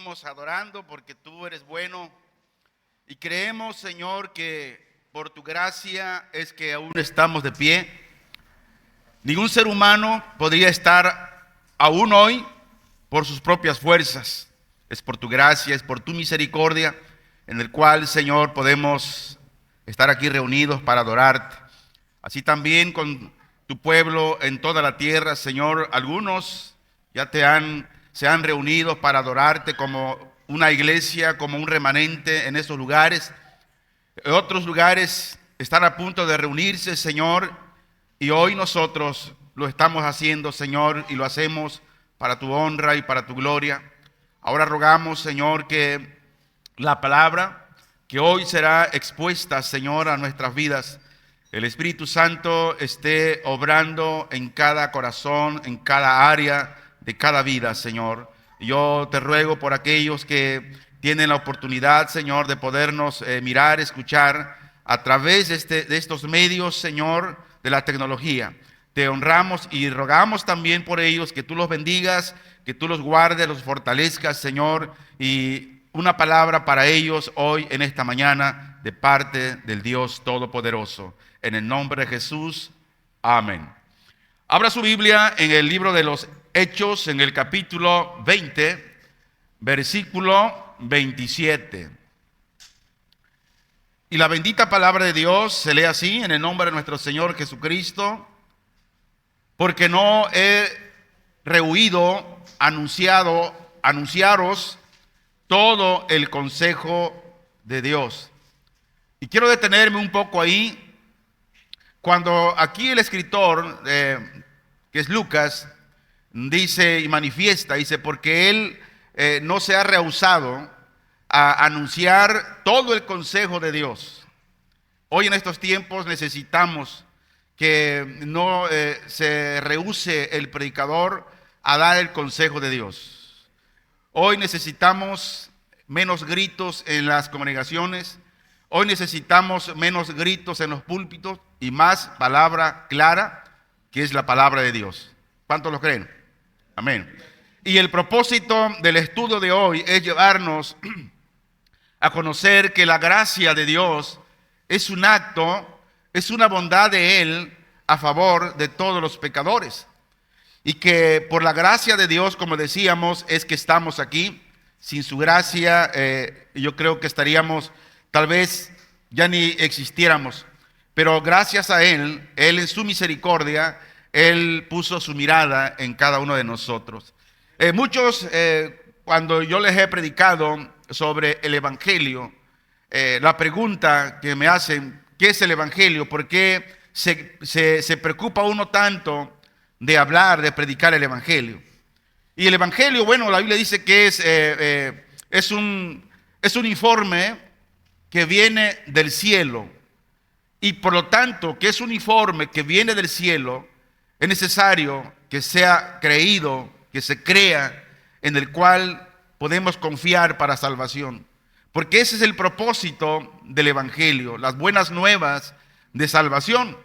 seguimos adorando porque tú eres bueno y creemos, Señor, que por tu gracia es que aún estamos de pie. Ningún ser humano podría estar aún hoy por sus propias fuerzas. Es por tu gracia, es por tu misericordia en el cual, Señor, podemos estar aquí reunidos para adorarte. Así también con tu pueblo en toda la tierra, Señor, algunos ya se han reunido para adorarte como una iglesia, como un remanente en esos lugares. En otros lugares están a punto de reunirse, Señor, y hoy nosotros lo estamos haciendo, Señor, y lo hacemos para tu honra y para tu gloria. Ahora rogamos, Señor, que la palabra que hoy será expuesta, Señor, a nuestras vidas, el Espíritu Santo esté obrando en cada corazón, en cada área de cada vida, Señor. Yo te ruego por aquellos que tienen la oportunidad, Señor, de podernos mirar, escuchar a través de estos medios, Señor, de la tecnología. Te honramos y rogamos también por ellos que tú los bendigas, que tú los guardes, los fortalezcas, Señor, y una palabra para ellos hoy en esta mañana de parte del Dios Todopoderoso. En el nombre de Jesús, amén. Abra su Biblia en el libro de los Hechos, en el capítulo 20, versículo 27. Y la bendita palabra de Dios se lee así, en el nombre de nuestro Señor Jesucristo: porque no he rehuido anunciaros todo el consejo de Dios. Y quiero detenerme un poco ahí, cuando aquí el escritor, que es Lucas, dice y manifiesta, dice, porque él no se ha rehusado a anunciar todo el consejo de Dios. Hoy en estos tiempos necesitamos que no se rehúse el predicador a dar el consejo de Dios. Hoy necesitamos menos gritos en las congregaciones. Hoy necesitamos menos gritos en los púlpitos y más palabra clara, que es la palabra de Dios. ¿Cuántos lo creen? Amén. Y el propósito del estudio de hoy es llevarnos a conocer que la gracia de Dios es un acto, es una bondad de Él a favor de todos los pecadores. Y que por la gracia de Dios, como decíamos, es que estamos aquí. Sin su gracia, yo creo que estaríamos, tal vez ya ni existiéramos. Pero gracias a Él en su misericordia, Él puso su mirada en cada uno de nosotros. Muchos, cuando yo les he predicado sobre el Evangelio, la pregunta que me hacen, ¿qué es el Evangelio? ¿Por qué se preocupa uno tanto de hablar, de predicar el Evangelio? Y el Evangelio, bueno, la Biblia dice que es un informe que viene del cielo. Y por lo tanto, que es un informe que viene del cielo, es necesario que sea creído, que se crea, en el cual podemos confiar para salvación. Porque ese es el propósito del Evangelio, las buenas nuevas de salvación.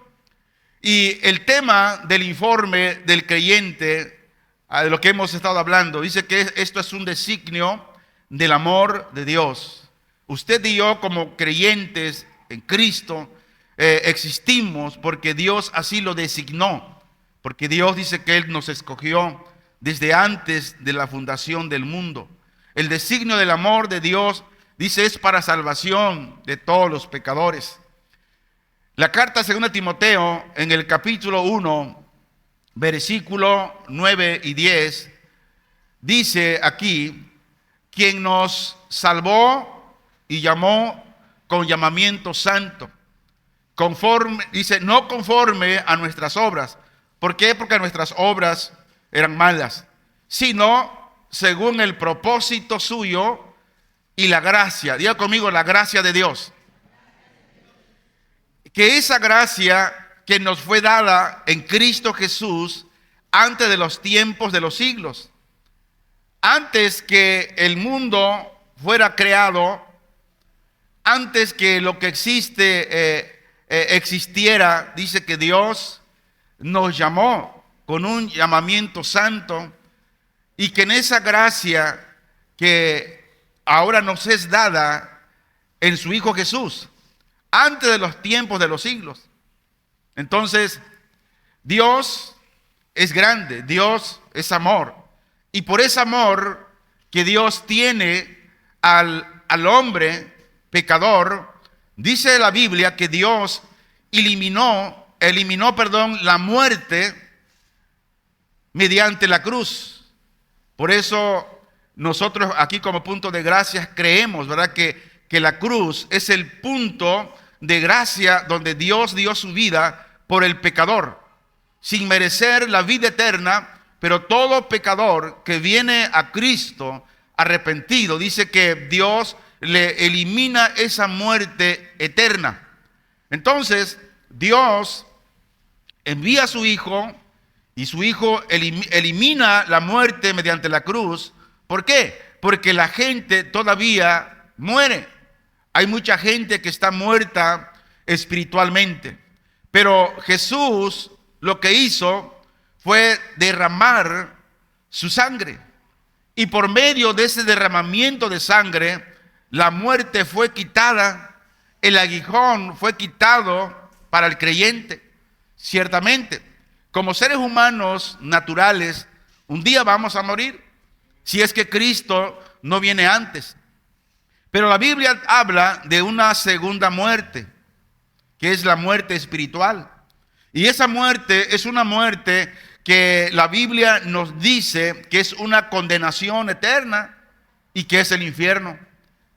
Y el tema del informe del creyente, de lo que hemos estado hablando, dice que esto es un designio del amor de Dios. Usted y yo, como creyentes en Cristo, existimos porque Dios así lo designó. Porque Dios dice que Él nos escogió desde antes de la fundación del mundo. El designio del amor de Dios, dice, es para salvación de todos los pecadores. La carta a 2 Timoteo, en el capítulo 1, versículo 9 y 10, dice aquí: quien nos salvó y llamó con llamamiento santo, conforme, dice, no conforme a nuestras obras. ¿Por qué? Porque nuestras obras eran malas, sino según el propósito suyo y la gracia. Diga conmigo, la gracia de Dios. Que esa gracia que nos fue dada en Cristo Jesús antes de los tiempos de los siglos, antes que el mundo fuera creado, antes que lo que existe existiera, dice que Dios nos llamó con un llamamiento santo, y que en esa gracia que ahora nos es dada en su Hijo Jesús, antes de los tiempos de los siglos. Entonces, Dios es grande, Dios es amor. Y por ese amor que Dios tiene al hombre pecador, dice la Biblia que Dios eliminó la muerte mediante la cruz. Por eso nosotros aquí como punto de gracia creemos, ¿verdad?, que la cruz es el punto de gracia donde Dios dio su vida por el pecador, sin merecer la vida eterna. Pero todo pecador que viene a Cristo arrepentido, dice que Dios le elimina esa muerte eterna. Entonces, Dios envía a su Hijo, y su Hijo elimina la muerte mediante la cruz. ¿Por qué? Porque la gente todavía muere. Hay mucha gente que está muerta espiritualmente. Pero Jesús lo que hizo fue derramar su sangre. Y por medio de ese derramamiento de sangre, la muerte fue quitada, el aguijón fue quitado para el creyente. Ciertamente, como seres humanos naturales, un día vamos a morir, si es que Cristo no viene antes. Pero la Biblia habla de una segunda muerte, que es la muerte espiritual. Y esa muerte es una muerte que la Biblia nos dice que es una condenación eterna y que es el infierno.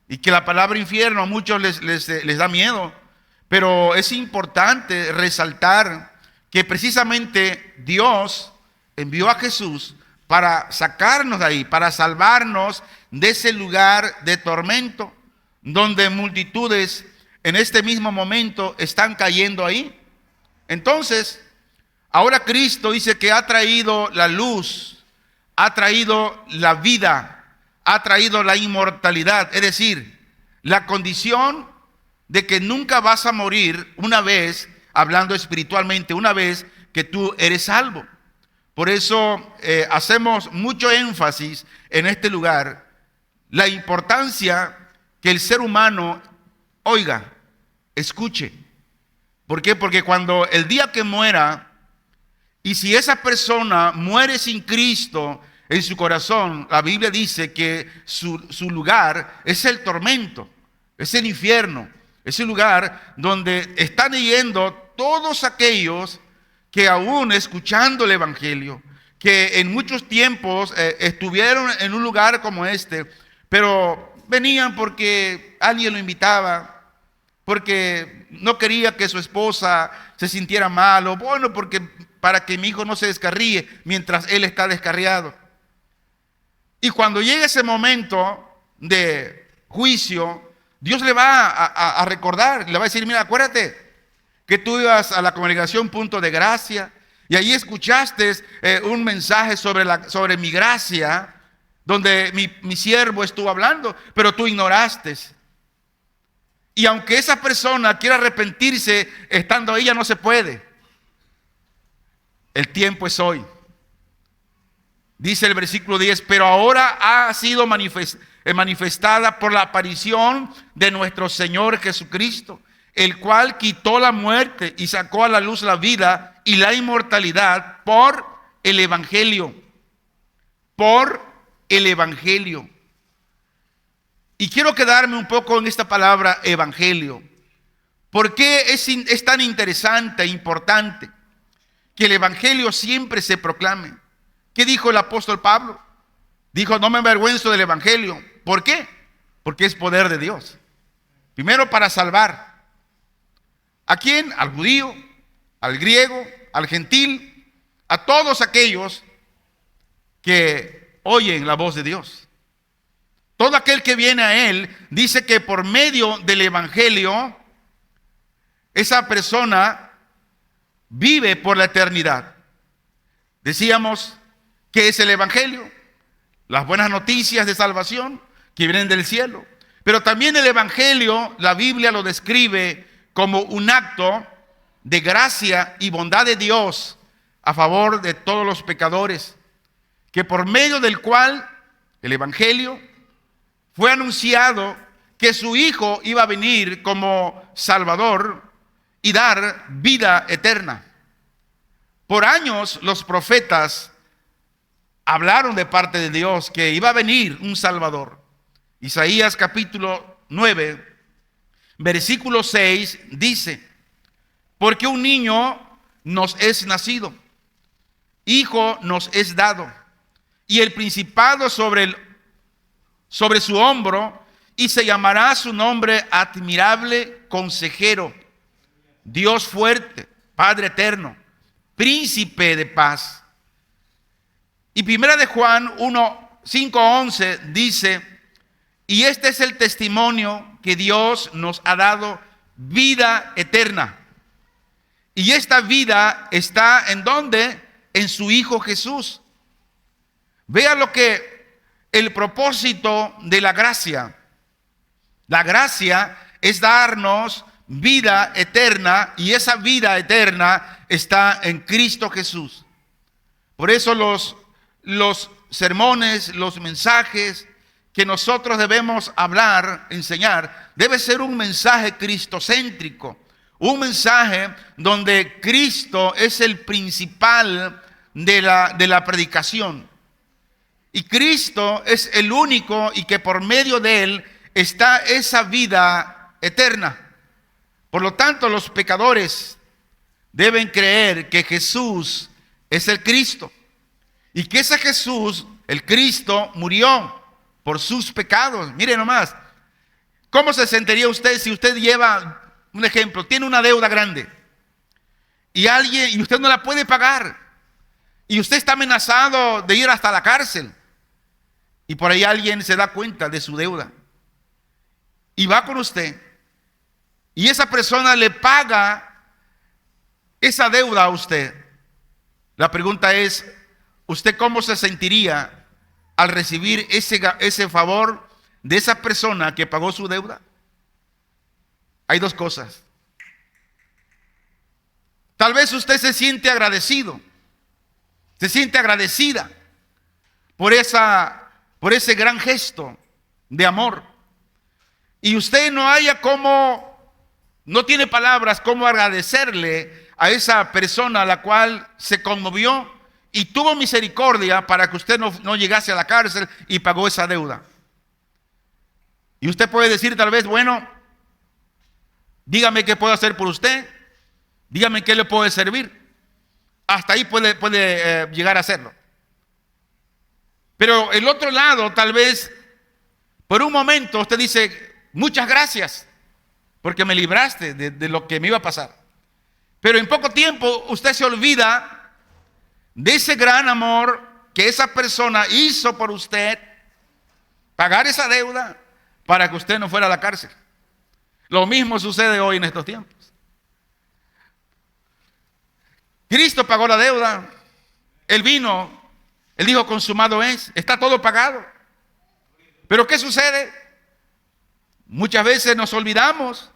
Y que la palabra infierno a muchos les da miedo. Pero es importante resaltar que precisamente Dios envió a Jesús para sacarnos de ahí, para salvarnos de ese lugar de tormento, donde multitudes en este mismo momento están cayendo ahí. Entonces, ahora Cristo dice que ha traído la luz, ha traído la vida, ha traído la inmortalidad, es decir, la condición de que nunca vas a morir una vez, hablando espiritualmente, una vez que tú eres salvo. Por eso hacemos mucho énfasis en este lugar, la importancia que el ser humano oiga, escuche. ¿Por qué? Porque cuando el día que muera, y si esa persona muere sin Cristo en su corazón, la Biblia dice que su lugar es el tormento, es el infierno, es el lugar donde están yendo todos aquellos que aún escuchando el Evangelio, que en muchos tiempos estuvieron en un lugar como este, pero venían porque alguien lo invitaba, porque no quería que su esposa se sintiera mal, o bueno, porque para que mi hijo no se descarríe mientras él está descarriado. Y cuando llegue ese momento de juicio, Dios le va a recordar, le va a decir, mira, acuérdate que tú ibas a la congregación Punto de Gracia y ahí escuchaste un mensaje sobre mi gracia, donde mi siervo estuvo hablando, pero tú ignoraste. Y aunque esa persona quiera arrepentirse estando ahí, ya no se puede. El tiempo es hoy. Dice el versículo 10, pero ahora ha sido manifestada por la aparición de nuestro Señor Jesucristo, el cual quitó la muerte y sacó a la luz la vida y la inmortalidad por el Evangelio. Por el Evangelio. Y quiero quedarme un poco en esta palabra evangelio. ¿Por qué es tan interesante e importante que el evangelio siempre se proclame? ¿Qué dijo el apóstol Pablo? Dijo, no me avergüenzo del evangelio. ¿Por qué? Porque es poder de Dios. Primero para salvar. ¿A quién? Al judío, al griego, al gentil, a todos aquellos que oyen la voz de Dios. Todo aquel que viene a Él, dice que por medio del evangelio, esa persona vive por la eternidad. Decíamos, ¿qué es el evangelio? Las buenas noticias de salvación que vienen del cielo. Pero también el evangelio, la Biblia lo describe como un acto de gracia y bondad de Dios a favor de todos los pecadores, que por medio del cual el evangelio fue anunciado que su Hijo iba a venir como Salvador y dar vida eterna. Por años los profetas hablaron de parte de Dios que iba a venir un Salvador. Isaías capítulo 9, versículo 6 dice: porque un niño nos es nacido, hijo nos es dado, y el principado sobre su hombro, y se llamará su nombre Admirable Consejero, Dios fuerte, Padre eterno, Príncipe de paz. Y primera de Juan 5:11 dice: y este es el testimonio que Dios nos ha dado, vida eterna. Y esta vida está ¿en dónde? En su Hijo Jesús. Vea lo que el propósito de la gracia. La gracia es darnos vida eterna, y esa vida eterna está en Cristo Jesús. Por eso los sermones, los mensajes que nosotros debemos hablar, enseñar, debe ser un mensaje cristocéntrico, un mensaje donde Cristo es el principal de la predicación. Y Cristo es el único, y que por medio de Él está esa vida eterna. Por lo tanto, los pecadores deben creer que Jesús es el Cristo, y que ese Jesús, el Cristo, murió por sus pecados. Mire nomás, ¿cómo se sentiría usted si usted lleva, un ejemplo, tiene una deuda grande y usted no la puede pagar, y usted está amenazado de ir hasta la cárcel, y por ahí alguien se da cuenta de su deuda y va con usted, y esa persona le paga esa deuda a usted? La pregunta es, ¿usted cómo se sentiría al recibir ese favor de esa persona que pagó su deuda? Hay dos cosas. Tal vez usted se siente agradecido, se siente agradecida por ese gran gesto de amor, y usted no tiene palabras cómo agradecerle a esa persona a la cual se conmovió y tuvo misericordia para que usted no llegase a la cárcel y pagó esa deuda. Y usted puede decir tal vez, bueno, dígame qué puedo hacer por usted, dígame qué le puede servir. Hasta ahí puede llegar a hacerlo. Pero el otro lado, tal vez, por un momento usted dice, muchas gracias, porque me libraste de lo que me iba a pasar. Pero en poco tiempo usted se olvida de ese gran amor que esa persona hizo por usted, pagar esa deuda para que usted no fuera a la cárcel. Lo mismo sucede hoy en estos tiempos. Cristo pagó la deuda, Él vino, Él dijo consumado es, está todo pagado. Pero ¿qué sucede? Muchas veces nos olvidamos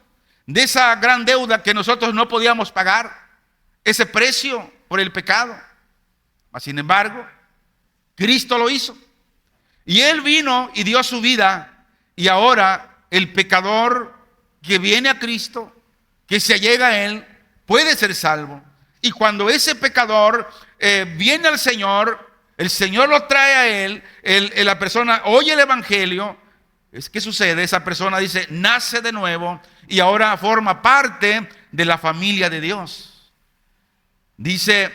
de esa gran deuda que nosotros no podíamos pagar, ese precio por el pecado. Sin embargo, Cristo lo hizo, y Él vino y dio su vida, y ahora el pecador que viene a Cristo, que se allega a Él, puede ser salvo. Y cuando ese pecador viene al Señor, el Señor lo trae a Él, la persona oye el Evangelio. ¿Qué sucede? Esa persona dice, nace de nuevo, y ahora forma parte de la familia de Dios. Dice,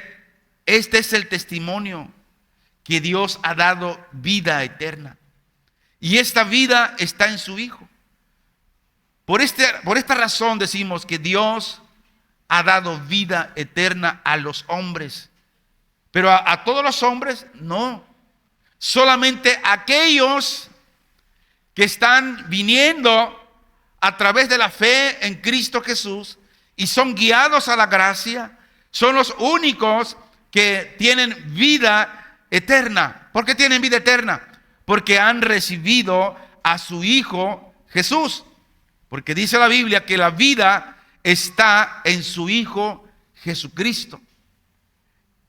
este es el testimonio que Dios ha dado vida eterna, y esta vida está en su Hijo. Por esta razón decimos que Dios ha dado vida eterna a los hombres. Pero a todos los hombres no. Solamente aquellos que están viniendo a través de la fe en Cristo Jesús y son guiados a la gracia, son los únicos que tienen vida eterna. ¿Por qué tienen vida eterna? Porque han recibido a su Hijo Jesús. Porque dice la Biblia que la vida está en su Hijo Jesucristo.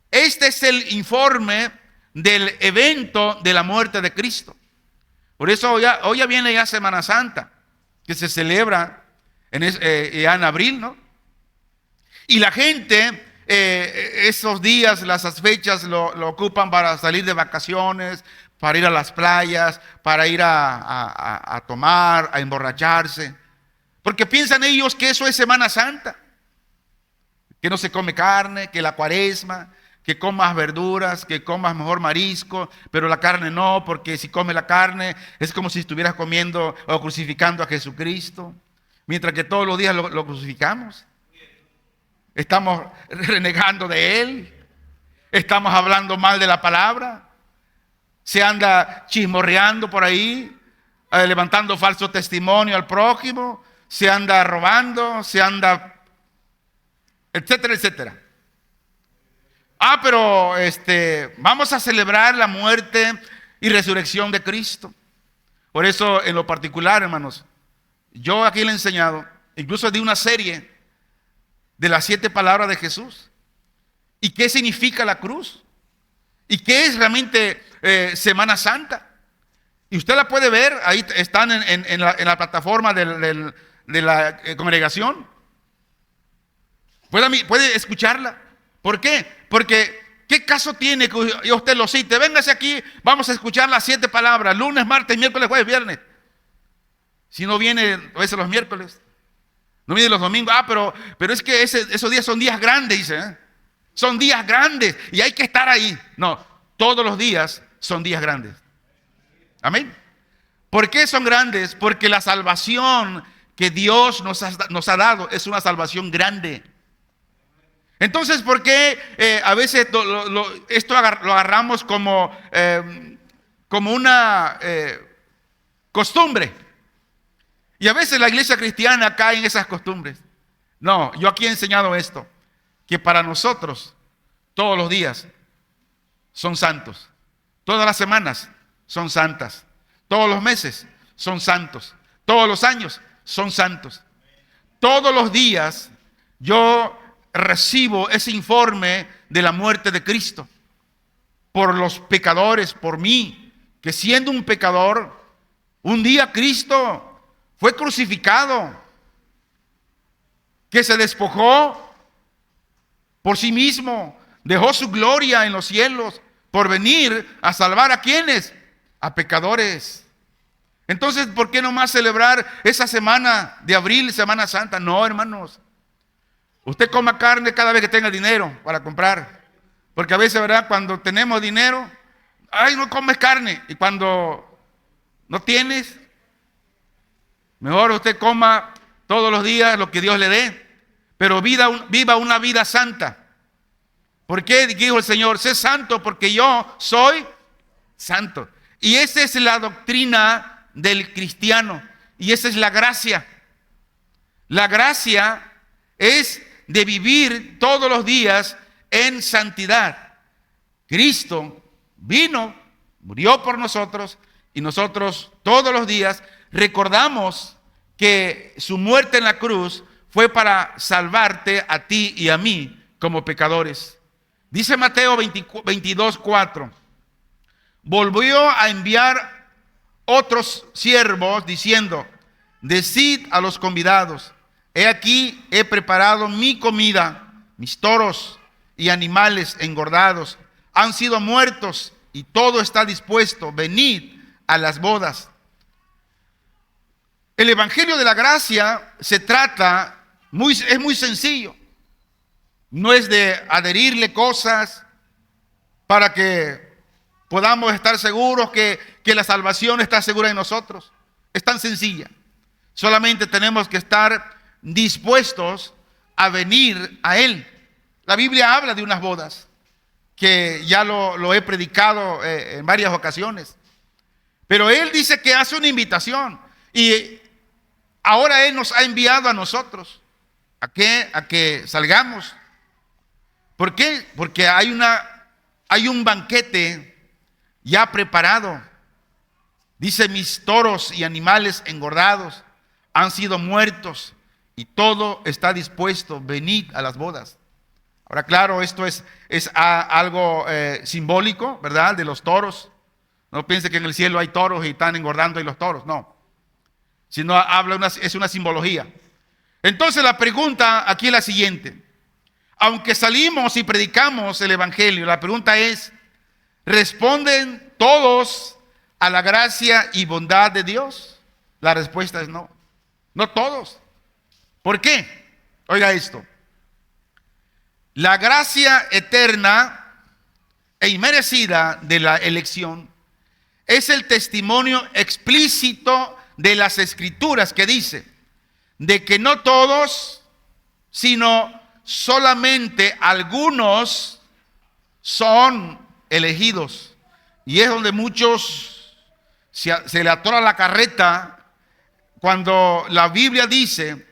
Este es el informe del evento de la muerte de Cristo. Por eso hoy ya viene ya Semana Santa, que se celebra ya en abril, ¿no? Y la gente, esos días, las fechas lo ocupan para salir de vacaciones, para ir a las playas, para ir a tomar, a emborracharse. Porque piensan ellos que eso es Semana Santa. Que no se come carne, que la cuaresma, que comas verduras, que comas mejor marisco, pero la carne no, porque si comes la carne es como si estuvieras comiendo o crucificando a Jesucristo. Mientras que todos los días lo crucificamos. Estamos renegando de Él. Estamos hablando mal de la palabra. Se anda chismorreando por ahí, levantando falso testimonio al prójimo. Se anda robando, se anda, etcétera, etcétera. Pero vamos a celebrar la muerte y resurrección de Cristo. Por eso, en lo particular, hermanos, yo aquí le he enseñado, incluso de una serie de las 7 palabras de Jesús. ¿Y qué significa la cruz? ¿Y qué es realmente Semana Santa? Y usted la puede ver, ahí están en la plataforma de la congregación. Puede escucharla. ¿Por qué? Porque ¿qué caso tiene que usted lo cite? Véngase aquí, vamos a escuchar las 7 palabras, lunes, martes, miércoles, jueves, viernes. Si no viene a veces los miércoles, no viene los domingos. Pero es que esos días son días grandes, dice, ¿eh? Son días grandes y hay que estar ahí. No, todos los días son días grandes. Amén. ¿Por qué son grandes? Porque la salvación que Dios nos ha dado es una salvación grande. Entonces, ¿por qué a veces esto lo agarramos como una costumbre? Y a veces la iglesia cristiana cae en esas costumbres. No, yo aquí he enseñado esto, que para nosotros todos los días son santos. Todas las semanas son santas. Todos los meses son santos. Todos los años son santos. Todos los días yo recibo ese informe de la muerte de Cristo por los pecadores, por mí, que siendo un pecador, un día Cristo fue crucificado, que se despojó por sí mismo, dejó su gloria en los cielos por venir a salvar a quienes, a pecadores. Entonces, ¿por qué no más celebrar esa semana de abril, Semana Santa? No, hermanos. Usted coma carne cada vez que tenga dinero para comprar. Porque a veces, ¿verdad? Cuando tenemos dinero, no comes carne. Y cuando no tienes, mejor usted coma todos los días lo que Dios le dé. Pero viva una vida santa. ¿Por qué dijo el Señor? Sé santo porque yo soy santo. Y esa es la doctrina del cristiano. Y esa es la gracia. La gracia es de vivir todos los días en santidad. Cristo vino, murió por nosotros y nosotros todos los días recordamos que su muerte en la cruz fue para salvarte a ti y a mí como pecadores. Dice Mateo 22:4. Volvió a enviar otros siervos diciendo: decid a los convidados, he aquí, he preparado mi comida, mis toros y animales engordados han sido muertos y todo está dispuesto, venid a las bodas. El evangelio de la gracia se trata, es muy sencillo. No es de adherirle cosas para que podamos estar seguros que la salvación está segura de nosotros. Es tan sencilla. Solamente tenemos que estar dispuestos a venir a Él. La Biblia habla de unas bodas, que ya lo he predicado en varias ocasiones. Pero Él dice que hace una invitación. Y ahora Él nos ha enviado a nosotros. ¿A qué? A que salgamos. ¿Por qué? Porque hay un banquete ya preparado. Dice: mis toros y animales engordados han sido muertos y todo está dispuesto, venid a las bodas. Ahora, claro, esto es algo simbólico, ¿verdad? De los toros. No piense que en el cielo hay toros y están engordando ahí los toros, no. Sino es una simbología. Entonces la pregunta aquí es la siguiente. Aunque salimos y predicamos el evangelio, la pregunta es, ¿responden todos a la gracia y bondad de Dios? La respuesta es no. No todos. ¿Por qué? Oiga esto. La gracia eterna e inmerecida de la elección es el testimonio explícito de las Escrituras que dice de que no todos, sino solamente algunos son elegidos. Y es donde muchos se le atora la carreta cuando la Biblia dice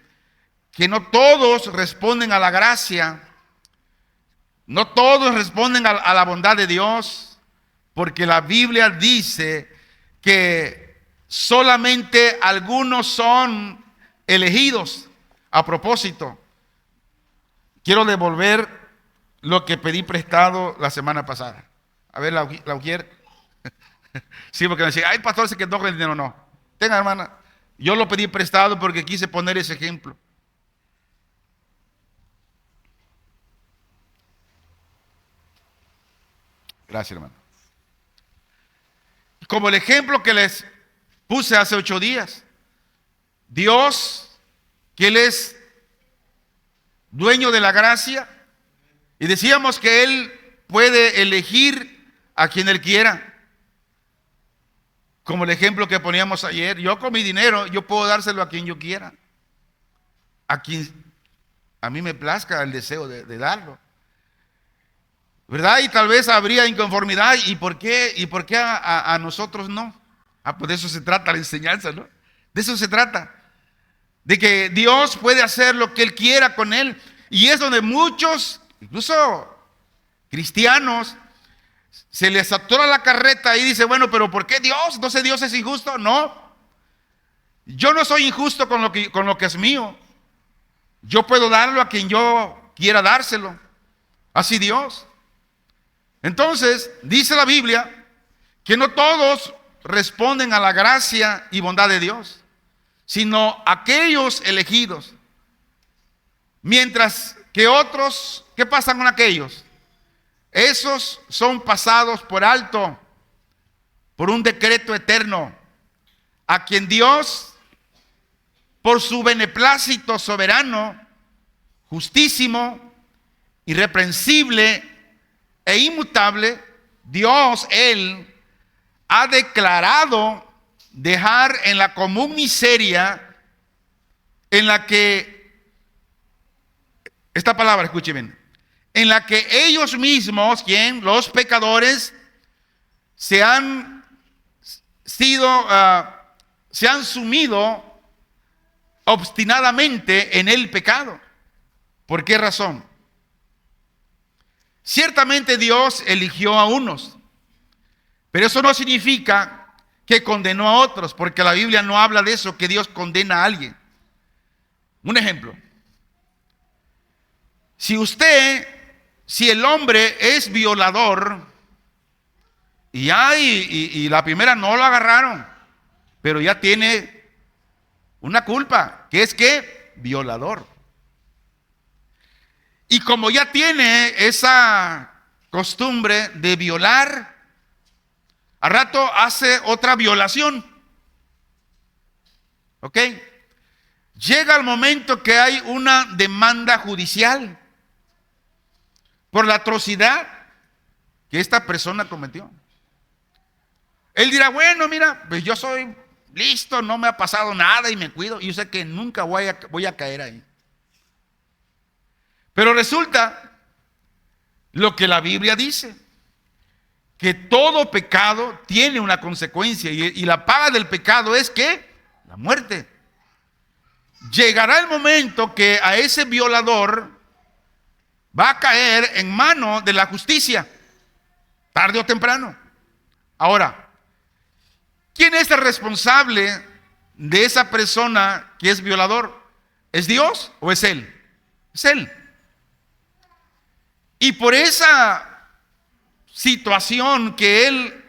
que no todos responden a la gracia, no todos responden a la bondad de Dios, porque la Biblia dice que solamente algunos son elegidos. A propósito, quiero devolver lo que pedí prestado la semana pasada. A ver, la Ujier. Sí, porque me decía, ay, pastor, se quedó con el dinero. No, tenga, hermana, yo lo pedí prestado porque quise poner ese ejemplo. Gracias, hermano. Como el ejemplo que les puse hace 8 días. Dios, que Él es dueño de la gracia, y decíamos que Él puede elegir a quien Él quiera. Como el ejemplo que poníamos ayer, yo con mi dinero, yo puedo dárselo a quien yo quiera, a quien a mí me plazca el deseo de darlo, ¿verdad? Y tal vez habría inconformidad. ¿Y por qué a nosotros no? Pues de eso se trata la enseñanza, ¿no? De eso se trata. De que Dios puede hacer lo que Él quiera con Él. Y es donde muchos, incluso cristianos, se les atora la carreta y dice, bueno, pero ¿por qué Dios? ¿No sé, Dios es injusto? No. Yo no soy injusto con lo que es mío. Yo puedo darlo a quien yo quiera dárselo. Así Dios. Entonces, dice la Biblia que no todos responden a la gracia y bondad de Dios, sino aquellos elegidos. Mientras que otros, ¿qué pasa con aquellos? Esos son pasados por alto por un decreto eterno, a quien Dios, por su beneplácito soberano, justísimo, irreprensible e inmutable, Dios, Él, ha declarado dejar en la común miseria en la que, esta palabra, escuchen bien, en la que ellos mismos, ¿quién? Los pecadores, se han sumido obstinadamente en el pecado. ¿Por qué razón? Ciertamente Dios eligió a unos, pero eso no significa que condenó a otros, porque la Biblia no habla de eso, que Dios condena a alguien. Un ejemplo. Si el hombre es violador, y la primera no lo agarraron, pero ya tiene una culpa, que es que violador. Y como ya tiene esa costumbre de violar, al rato hace otra violación. ¿Ok? Llega el momento que hay una demanda judicial por la atrocidad que esta persona cometió. Él dirá, bueno, mira, pues yo soy listo, no me ha pasado nada y me cuido, y yo sé que nunca voy a caer ahí. Pero resulta lo que la Biblia dice, que todo pecado tiene una consecuencia, y la paga del pecado es ¿qué? La muerte. Llegará el momento que a ese violador va a caer en manos de la justicia, tarde o temprano. Ahora, ¿quién es el responsable de esa persona que es violador? ¿Es Dios o es él? Es él. Y por esa situación que él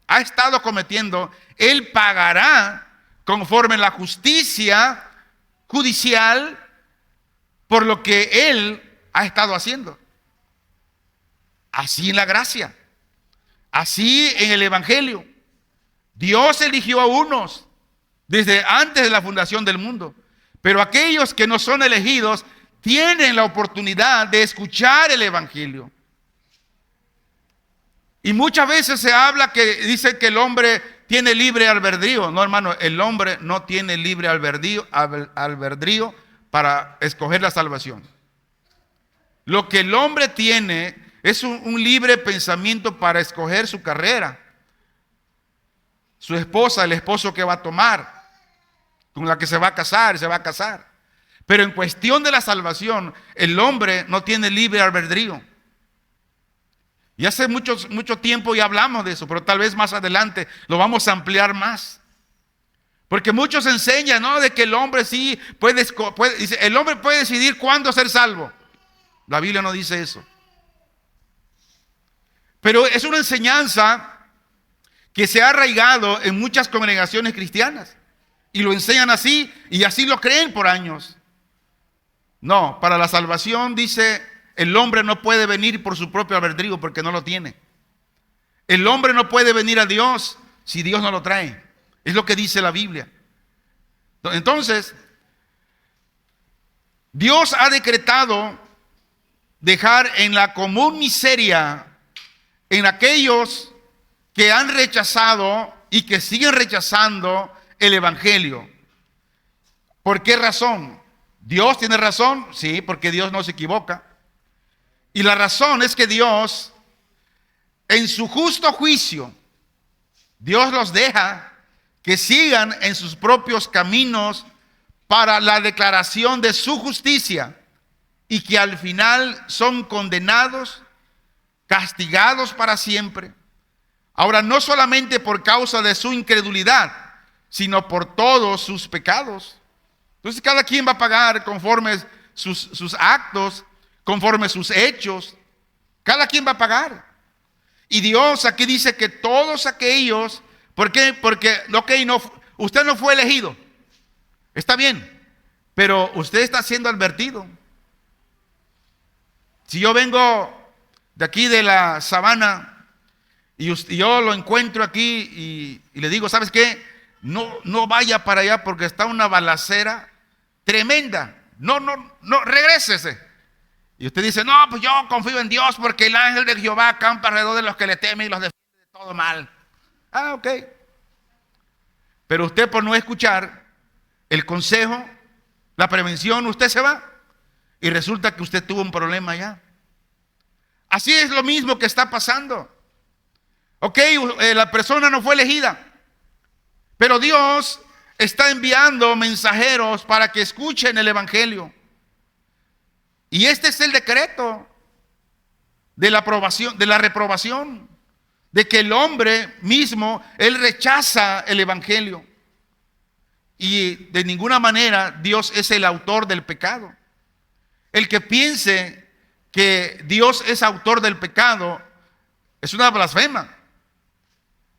ha estado cometiendo, Él pagará conforme la justicia judicial por lo que Él ha estado haciendo. Así en la gracia, así en el Evangelio. Dios eligió a unos desde antes de la fundación del mundo, pero aquellos que no son elegidos tienen la oportunidad de escuchar el Evangelio. Y muchas veces se habla que dice que el hombre tiene libre albedrío. No, hermano, el hombre no tiene libre albedrío para escoger la salvación. Lo que el hombre tiene es un libre pensamiento para escoger su carrera, su esposa, el esposo que va a tomar, con la que se va a casar. Pero en cuestión de la salvación, el hombre no tiene libre albedrío. Y hace mucho tiempo ya hablamos de eso, pero tal vez más adelante lo vamos a ampliar más. Porque muchos enseñan, ¿no?, de que el hombre sí dice, el hombre puede decidir cuándo ser salvo. La Biblia no dice eso. Pero es una enseñanza que se ha arraigado en muchas congregaciones cristianas. Y lo enseñan así, y así lo creen por años. No, para la salvación dice, el hombre no puede venir por su propio albedrío porque no lo tiene. El hombre no puede venir a Dios si Dios no lo trae. Es lo que dice la Biblia. Entonces, Dios ha decretado dejar en la común miseria en aquellos que han rechazado y que siguen rechazando el Evangelio. ¿Por qué razón? ¿Dios tiene razón? Sí, porque Dios no se equivoca. Y la razón es que Dios, en su justo juicio, Dios los deja que sigan en sus propios caminos para la declaración de su justicia y que al final son condenados, castigados para siempre. Ahora, no solamente por causa de su incredulidad, sino por todos sus pecados. Entonces cada quien va a pagar conforme sus actos, conforme sus hechos. Cada quien va a pagar. Y Dios aquí dice que todos aquellos, ¿por qué? Porque usted no fue elegido. Está bien, pero usted está siendo advertido. Si yo vengo de aquí de la sabana y yo lo encuentro aquí y le digo, ¿sabes qué? No vaya para allá porque está una balacera tremenda. No, regrésese. Y usted dice, no, pues yo confío en Dios porque el ángel de Jehová acampa alrededor de los que le temen y los defiende de todo mal. Ah, ok. Pero usted, por no escuchar el consejo, la prevención, usted se va y resulta que usted tuvo un problema ya. Así es lo mismo que está pasando. Ok, la persona no fue elegida, pero Dios está enviando mensajeros para que escuchen el Evangelio. Y este es el decreto de la aprobación, de la reprobación, de que el hombre mismo, él rechaza el Evangelio. Y de ninguna manera Dios es el autor del pecado. El que piense que Dios es autor del pecado es una blasfema.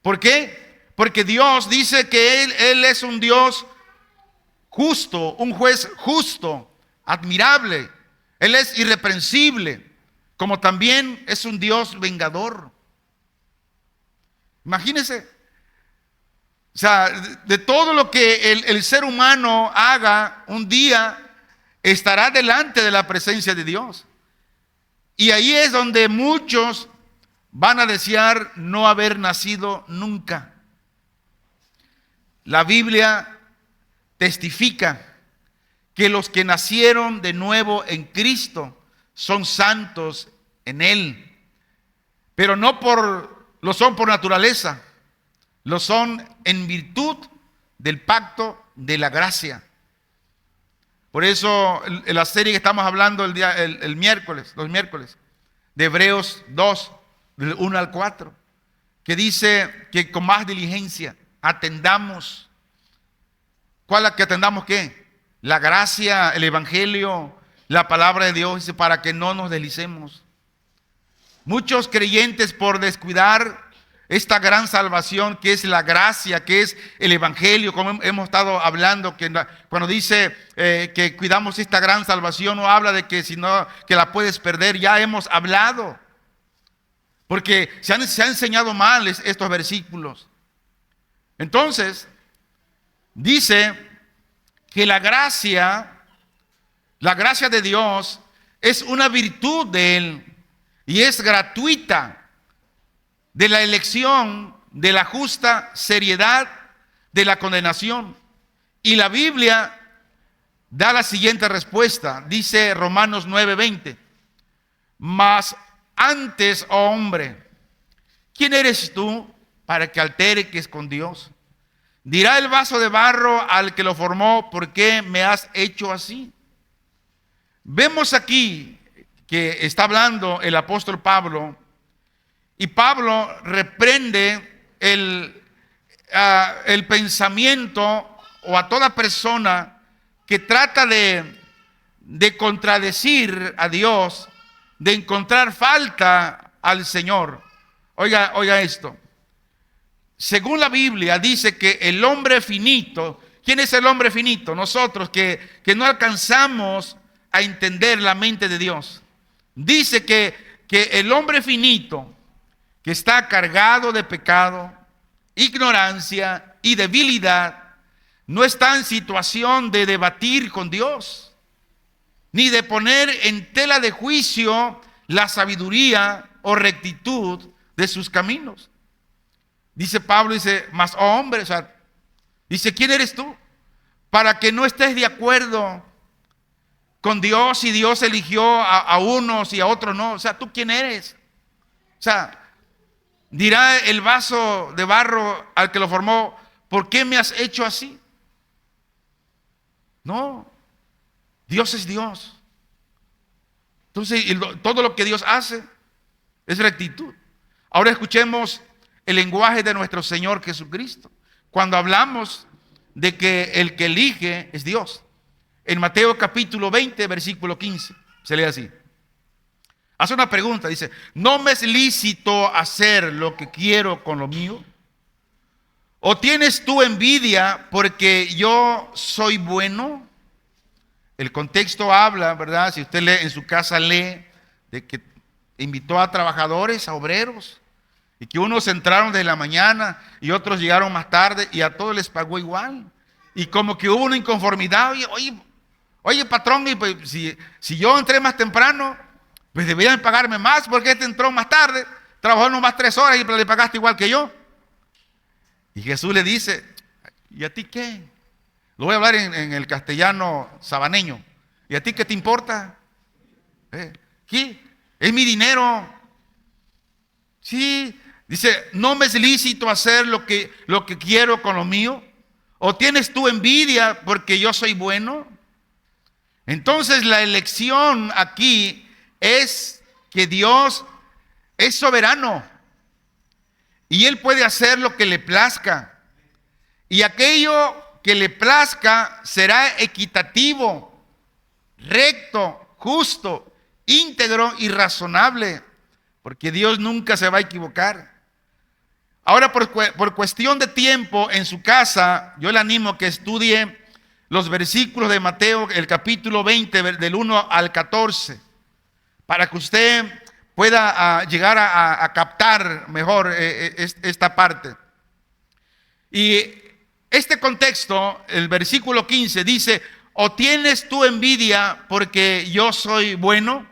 ¿Por qué? Porque Dios dice que Él es un Dios justo, un juez justo, admirable. Él es irreprensible, como también es un Dios vengador. Imagínense. O sea, de todo lo que el ser humano haga, un día estará delante de la presencia de Dios. Y ahí es donde muchos van a desear no haber nacido nunca. La Biblia testifica que los que nacieron de nuevo en Cristo son santos en Él. Pero no lo son por naturaleza, lo son en virtud del pacto de la gracia. Por eso en la serie que estamos hablando los miércoles, de Hebreos 2, del 1 al 4, que dice que con más diligencia atendamos. ¿Cuál que atendamos qué? La gracia, el Evangelio, la palabra de Dios, dice, para que no nos deslicemos. Muchos creyentes por descuidar esta gran salvación que es la gracia, que es el evangelio, como hemos estado hablando, que cuando dice que cuidamos esta gran salvación, no habla de que si no, que la puedes perder. Ya hemos hablado, porque se han enseñado mal estos versículos. Entonces, dice que la gracia de Dios es una virtud de Él y es gratuita, de la elección, de la justa seriedad, de la condenación. Y la Biblia da la siguiente respuesta. Dice Romanos 9:20: mas antes, oh hombre, ¿quién eres tú para que alterques con Dios? Dirá el vaso de barro al que lo formó: ¿por qué me has hecho así? Vemos aquí que está hablando el apóstol Pablo, y Pablo reprende el pensamiento o a toda persona que trata de contradecir a Dios, de encontrar falta al Señor. Oiga esto. Según la Biblia dice que el hombre finito, ¿quién es el hombre finito? Nosotros que no alcanzamos a entender la mente de Dios. Dice que el hombre finito, que está cargado de pecado, ignorancia y debilidad, no está en situación de debatir con Dios, ni de poner en tela de juicio la sabiduría o rectitud de sus caminos. Dice Pablo, dice, mas oh hombre, o sea, dice, ¿quién eres tú para que no estés de acuerdo con Dios? Y Dios eligió a unos y a otros no. O sea, ¿tú quién eres? O sea, dirá el vaso de barro al que lo formó: ¿por qué me has hecho así? No, Dios es Dios. Entonces, todo lo que Dios hace es rectitud. Ahora escuchemos el lenguaje de nuestro Señor Jesucristo, cuando hablamos de que el que elige es Dios. En Mateo capítulo 20, versículo 15, se lee así. Hace una pregunta, dice: ¿no me es lícito hacer lo que quiero con lo mío? ¿O tienes tú envidia porque yo soy bueno? El contexto habla, ¿verdad? Si usted lee en su casa, lee de que invitó a trabajadores, a obreros, y que unos entraron desde la mañana y otros llegaron más tarde, y a todos les pagó igual. Y como que hubo una inconformidad. Oye, patrón, y pues, si yo entré más temprano, pues deberían pagarme más, porque este entró más tarde, trabajó nomás 3 horas y le pagaste igual que yo. Y Jesús le dice: ¿y a ti qué? Lo voy a hablar en el castellano sabaneño. ¿Y a ti qué te importa? ¿Qué? Es mi dinero. Sí, dice: ¿no me es lícito hacer lo que quiero con lo mío? ¿O tienes tú envidia porque yo soy bueno? Entonces la elección aquí es que Dios es soberano y Él puede hacer lo que le plazca, y aquello que le plazca será equitativo, recto, justo, íntegro y razonable, porque Dios nunca se va a equivocar. Ahora, por cuestión de tiempo en su casa, yo le animo a que estudie los versículos de Mateo, el capítulo 20, del 1 al 14, para que usted pueda llegar a captar mejor esta parte. Y este contexto, el versículo 15 dice: ¿o tienes tú envidia porque yo soy bueno?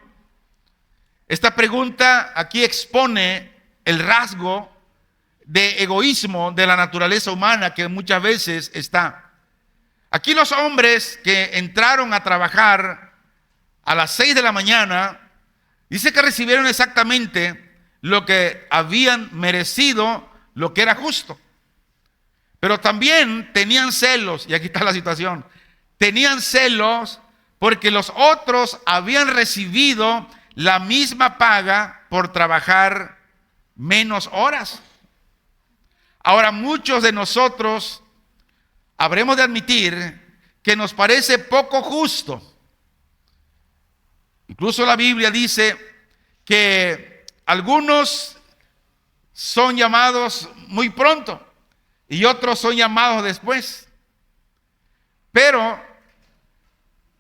Esta pregunta aquí expone el rasgo de egoísmo de la naturaleza humana que muchas veces está. Aquí los hombres que entraron a trabajar a las 6 de la mañana, dice que recibieron exactamente lo que habían merecido, lo que era justo. Pero también tenían celos, y aquí está la situación. Tenían celos porque los otros habían recibido la misma paga por trabajar menos horas. Ahora, muchos de nosotros habremos de admitir que nos parece poco justo. Incluso la Biblia dice que algunos son llamados muy pronto y otros son llamados después. Pero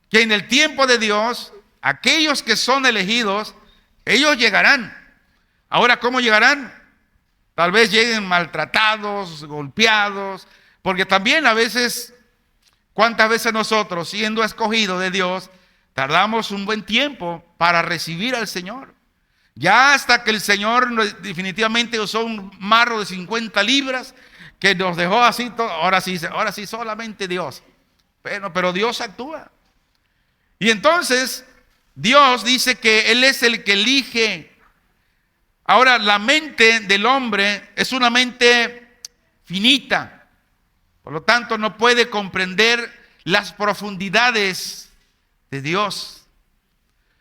que en el tiempo de Dios, aquellos que son elegidos, ellos llegarán. Ahora, ¿cómo llegarán? Tal vez lleguen maltratados, golpeados, porque también a veces, ¿cuántas veces nosotros, siendo escogidos de Dios, tardamos un buen tiempo para recibir al Señor? Ya hasta que el Señor definitivamente usó un marro de 50 libras que nos dejó así, ahora sí, solamente Dios. Pero Dios actúa. Y entonces, Dios dice que Él es el que elige. Ahora, la mente del hombre es una mente finita. Por lo tanto, no puede comprender las profundidades de Dios.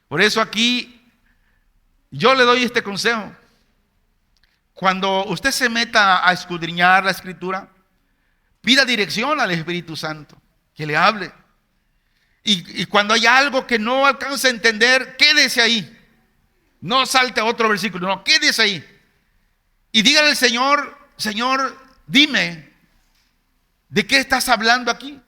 Por eso aquí yo le doy este consejo. Cuando usted se meta a escudriñar la Escritura, pida dirección al Espíritu Santo, que le hable. Y cuando haya algo que no alcance a entender, quédese ahí. No salte a otro versículo, no, quédese ahí. Y dígale al Señor, Señor, dime, ¿de qué estás hablando aquí?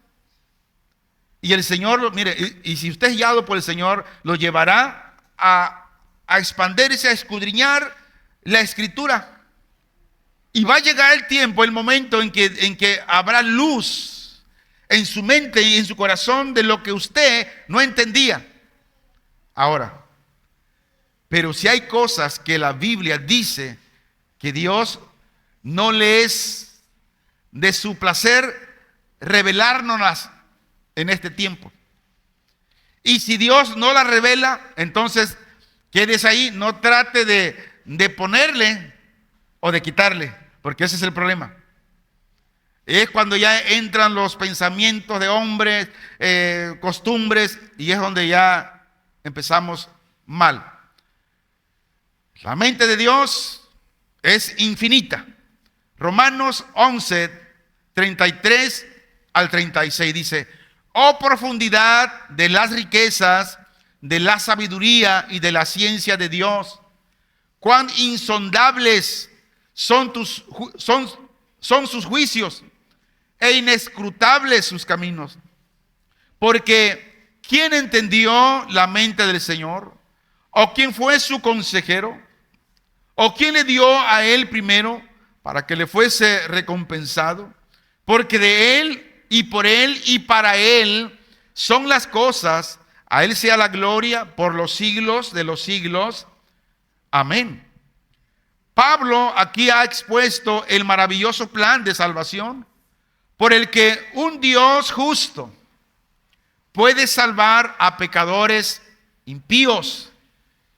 Y el Señor, mire, y si usted es guiado por el Señor, lo llevará a expandirse, a escudriñar la Escritura. Y va a llegar el tiempo, el momento en que habrá luz en su mente y en su corazón de lo que usted no entendía. Ahora, pero si hay cosas que la Biblia dice que Dios no le es de su placer revelárnoslas en este tiempo. Y si Dios no la revela, entonces quédese ahí, no trate de ponerle o de quitarle, porque ese es el problema. Es cuando ya entran los pensamientos de hombres, costumbres, y es donde ya empezamos mal. La mente de Dios es infinita. Romanos 11, 33 al 36 dice: oh profundidad de las riquezas, de la sabiduría y de la ciencia de Dios, cuán insondables son sus juicios e inescrutables sus caminos. Porque ¿quién entendió la mente del Señor? ¿O quién fue su consejero? ¿O quién le dio a él primero para que le fuese recompensado? Porque de él y para él son las cosas. A él sea la gloria por los siglos de los siglos. Amén. Pablo aquí ha expuesto el maravilloso plan de salvación por el que un Dios justo puede salvar a pecadores impíos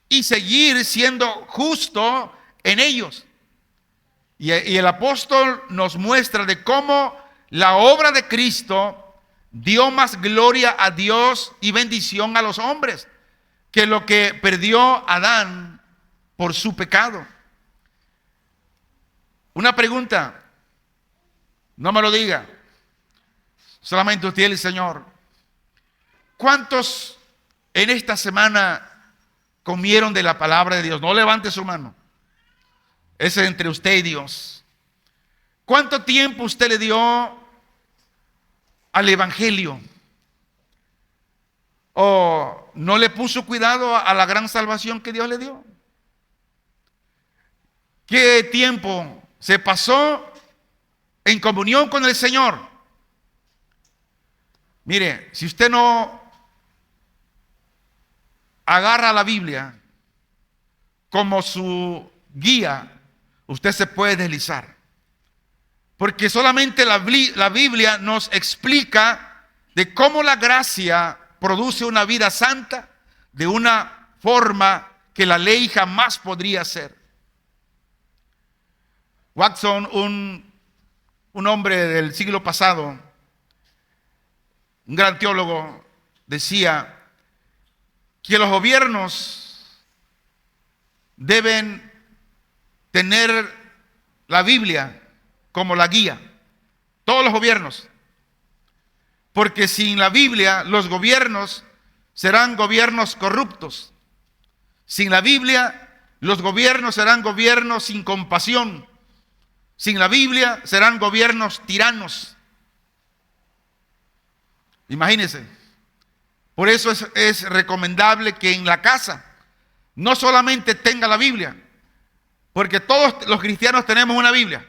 y seguir siendo justo en ellos. Y el apóstol nos muestra de cómo la obra de Cristo dio más gloria a Dios y bendición a los hombres que lo que perdió Adán por su pecado. Una pregunta, no me lo diga, solamente usted y el Señor. ¿Cuántos en esta semana comieron de la palabra de Dios? No levante su mano. Ese es entre usted y Dios. ¿Cuánto tiempo usted le dio al evangelio? ¿O no le puso cuidado a la gran salvación que Dios le dio? ¿Qué tiempo se pasó en comunión con el Señor? Mire, si usted no agarra la Biblia como su guía, usted se puede deslizar. Porque solamente la Biblia nos explica de cómo la gracia produce una vida santa de una forma que la ley jamás podría hacer. Watson, un hombre del siglo pasado, un gran teólogo, decía que los gobiernos deben tener la Biblia como la guía. Todos los gobiernos. Porque sin la Biblia los gobiernos serán gobiernos corruptos. Sin la Biblia los gobiernos serán gobiernos sin compasión. Sin la Biblia serán gobiernos tiranos. Imagínense. Por eso es recomendable que en la casa no solamente tenga la Biblia, porque todos los cristianos tenemos una Biblia,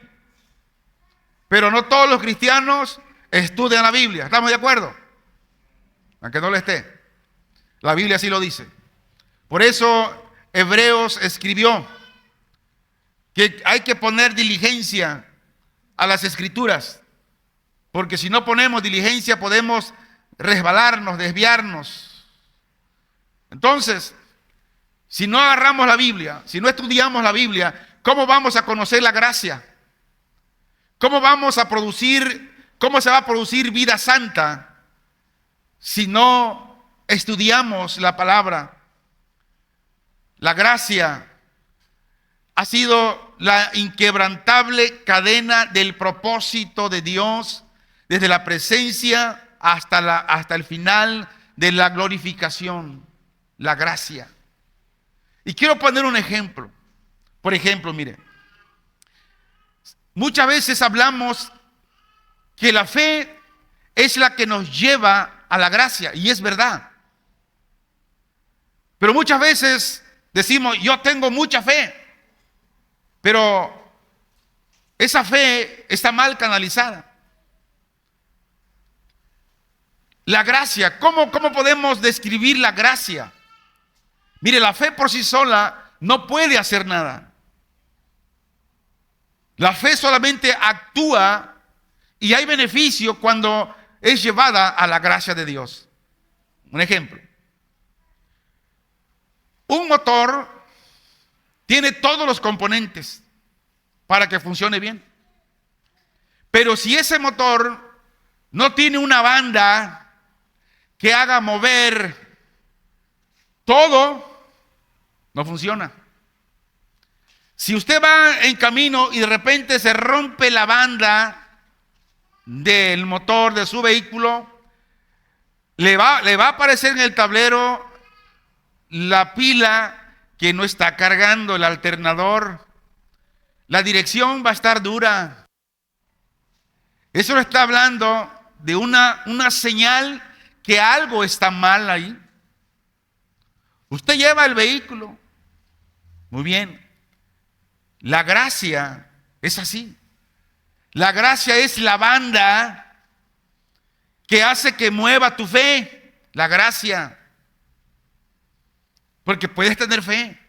pero no todos los cristianos estudian la Biblia. ¿Estamos de acuerdo? Aunque no lo esté. La Biblia sí lo dice. Por eso Hebreos escribió que hay que poner diligencia a las Escrituras, porque si no ponemos diligencia podemos resbalarnos, desviarnos. Entonces, si no agarramos la Biblia, si no estudiamos la Biblia, ¿cómo vamos a conocer la gracia? ¿Cómo se va a producir vida santa si no estudiamos la palabra? La gracia ha sido la inquebrantable cadena del propósito de Dios desde la presencia hasta el final de la glorificación, la gracia. Y quiero poner un ejemplo. Por ejemplo, mire, muchas veces hablamos que la fe es la que nos lleva a la gracia, y es verdad. Pero muchas veces decimos, yo tengo mucha fe, pero esa fe está mal canalizada. La gracia, ¿cómo podemos describir la gracia? Mire, la fe por sí sola no puede hacer nada. La fe solamente actúa y hay beneficio cuando es llevada a la gracia de Dios. Un ejemplo. Un motor tiene todos los componentes para que funcione bien. Pero si ese motor no tiene una banda que haga mover todo, no funciona. Si usted va en camino y de repente se rompe la banda del motor de su vehículo, le va a aparecer en el tablero la pila que no está cargando, el alternador. La dirección va a estar dura. Eso le está hablando de una señal que algo está mal ahí. Usted lleva el vehículo. Muy bien. La gracia es así. La gracia es la banda que hace que mueva tu fe. La gracia. Porque puedes tener fe.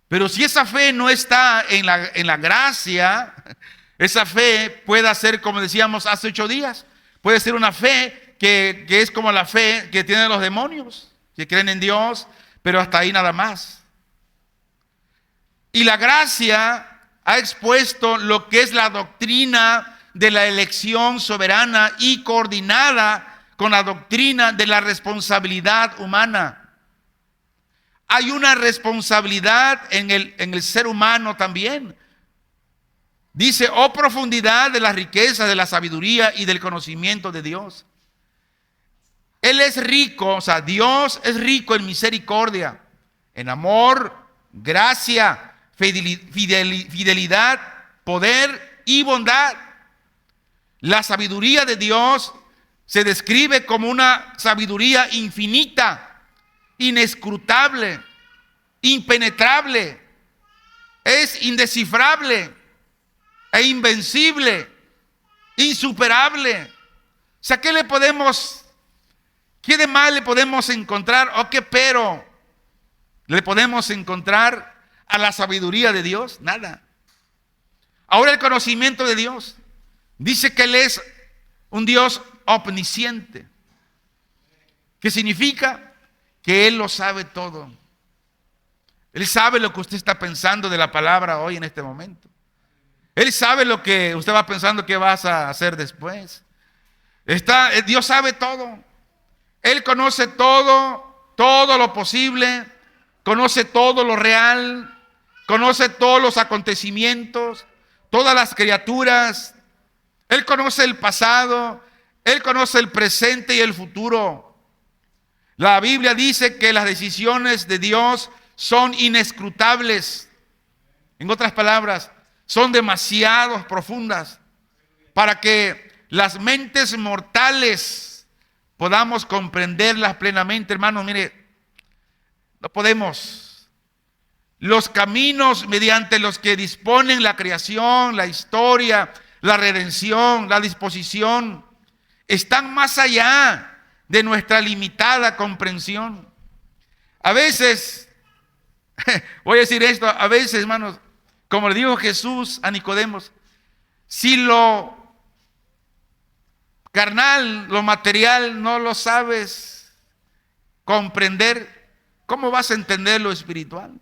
Pero si esa fe no está en la gracia, esa fe puede ser, como decíamos hace 8 días, puede ser una fe que es como la fe que tienen los demonios, que creen en Dios, pero hasta ahí nada más. Y la gracia ha expuesto lo que es la doctrina de la elección soberana y coordinada con la doctrina de la responsabilidad humana. Hay una responsabilidad en el ser humano también. Dice, oh profundidad de las riquezas, de la sabiduría y del conocimiento de Dios. Él es rico, o sea, Dios es rico en misericordia, en amor, gracia, fidelidad, poder y bondad. La sabiduría de Dios se describe como una sabiduría infinita, inescrutable, impenetrable, es indescifrable e invencible, insuperable. O sea, ¿qué de mal le podemos encontrar o qué pero le podemos encontrar a la sabiduría de Dios? Nada. Ahora el conocimiento de Dios. Dice que Él es un Dios omnisciente. ¿Qué significa? Que Él lo sabe todo. Él sabe lo que usted está pensando de la palabra hoy en este momento. Él sabe lo que usted va pensando que vas a hacer después. Dios sabe todo. Él conoce todo lo posible, conoce todo lo real, conoce todos los acontecimientos, todas las criaturas. Él conoce el pasado, Él conoce el presente y el futuro. La Biblia dice que las decisiones de Dios son inescrutables. En otras palabras, son demasiado profundas para que las mentes mortales podamos comprenderlas plenamente. Hermanos, mire, no podemos. Los caminos mediante los que disponen la creación, la historia, la redención, la disposición, están más allá de nuestra limitada comprensión. A veces, voy a decir esto, a veces, hermanos, como le dijo Jesús a Nicodemos, si lo carnal, lo material, no lo sabes comprender, ¿cómo vas a entender lo espiritual?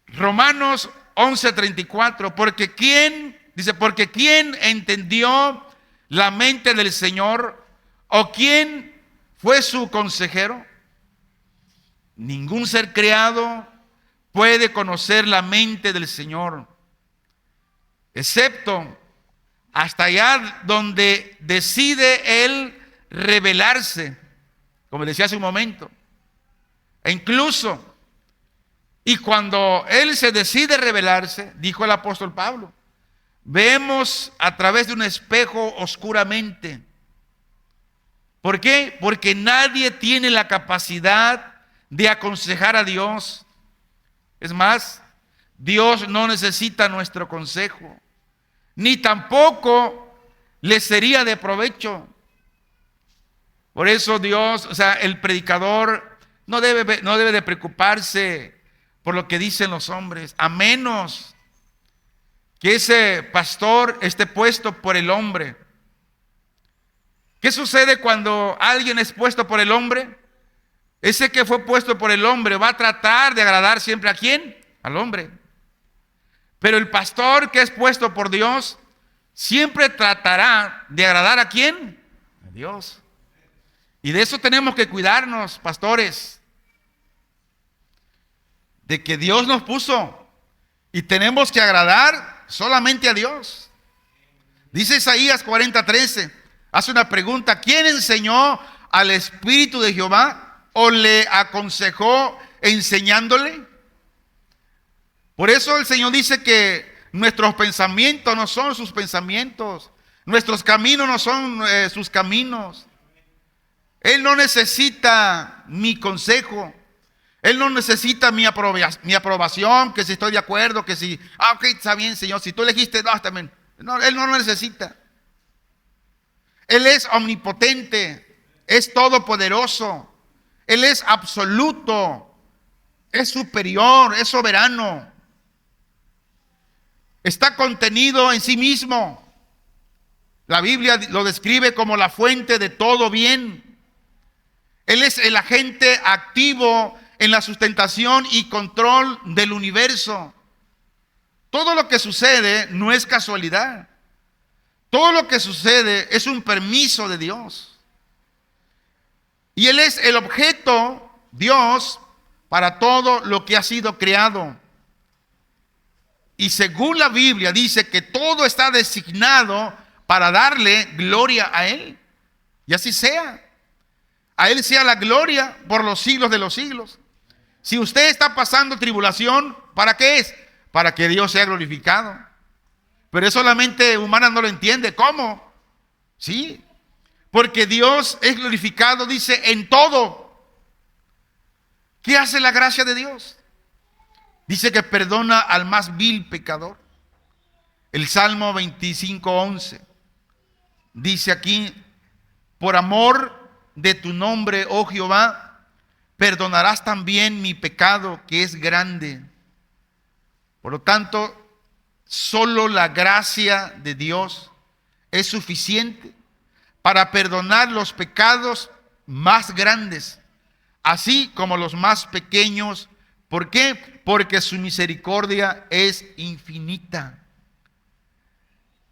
Romanos 11:34, porque quién entendió la mente del Señor, o quién fue su consejero. Ningún ser creado puede conocer la mente del Señor, excepto hasta allá donde decide Él revelarse, como decía hace un momento. E incluso, y cuando Él se decide revelarse, dijo el apóstol Pablo, vemos a través de un espejo oscuramente. ¿Por qué? Porque nadie tiene la capacidad de aconsejar a Dios. Es más, Dios no necesita nuestro consejo, ni tampoco le sería de provecho. Por eso Dios, el predicador no debe de preocuparse por lo que dicen los hombres, a menos que ese pastor esté puesto por el hombre. ¿Qué sucede cuando alguien es puesto por el hombre? Ese que fue puesto por el hombre va a tratar de agradar siempre ¿a quién? Al hombre. Pero el pastor que es puesto por Dios siempre tratará de agradar ¿a quién? A Dios. Y de eso tenemos que cuidarnos, pastores, de que Dios nos puso y tenemos que agradar solamente a Dios. Dice Isaías 40:13, hace una pregunta: ¿quién enseñó al Espíritu de Jehová o le aconsejó enseñándole? Por eso el Señor dice que nuestros pensamientos no son sus pensamientos, nuestros caminos no son sus caminos. Él no necesita mi consejo, Él no necesita mi aprobación, que si estoy de acuerdo, que si, ok, está bien, Señor, si tú elegiste, no, también. No, Él no lo necesita. Él es omnipotente, es todopoderoso, Él es absoluto, es superior, es soberano. Está contenido en sí mismo. La Biblia lo describe como la fuente de todo bien. Él es el agente activo en la sustentación y control del universo. Todo lo que sucede no es casualidad. Todo lo que sucede es un permiso de Dios. Y Él es el objeto, Dios, para todo lo que ha sido creado. Y según la Biblia dice que todo está designado para darle gloria a Él. Y así sea. A Él sea la gloria por los siglos de los siglos. Si usted está pasando tribulación, ¿para qué es? Para que Dios sea glorificado. Pero eso la mente humana no lo entiende. ¿Cómo? Sí. Porque Dios es glorificado, dice, en todo. ¿Qué hace la gracia de Dios? Dice que perdona al más vil pecador. El Salmo 25:11 dice aquí: por amor de tu nombre, oh Jehová, perdonarás también mi pecado, que es grande. Por lo tanto, solo la gracia de Dios es suficiente para perdonar los pecados más grandes, así como los más pequeños. ¿Por qué? Porque su misericordia es infinita.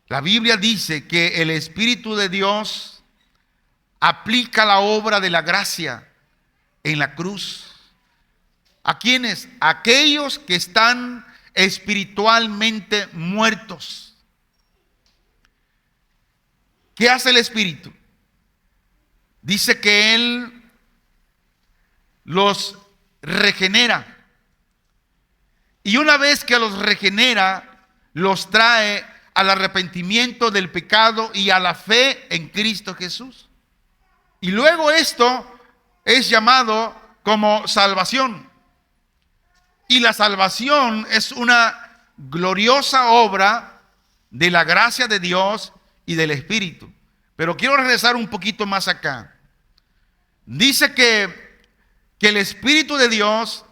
La Biblia dice que el Espíritu de Dios aplica la obra de la gracia en la cruz. ¿A quiénes? Aquellos que están espiritualmente muertos. ¿Qué hace el Espíritu? Dice que Él los regenera. Y una vez que los regenera, los trae al arrepentimiento del pecado y a la fe en Cristo Jesús. Y luego esto es llamado como salvación. Y la salvación es una gloriosa obra de la gracia de Dios y del Espíritu. Pero quiero regresar un poquito más acá. Dice que el Espíritu de Dios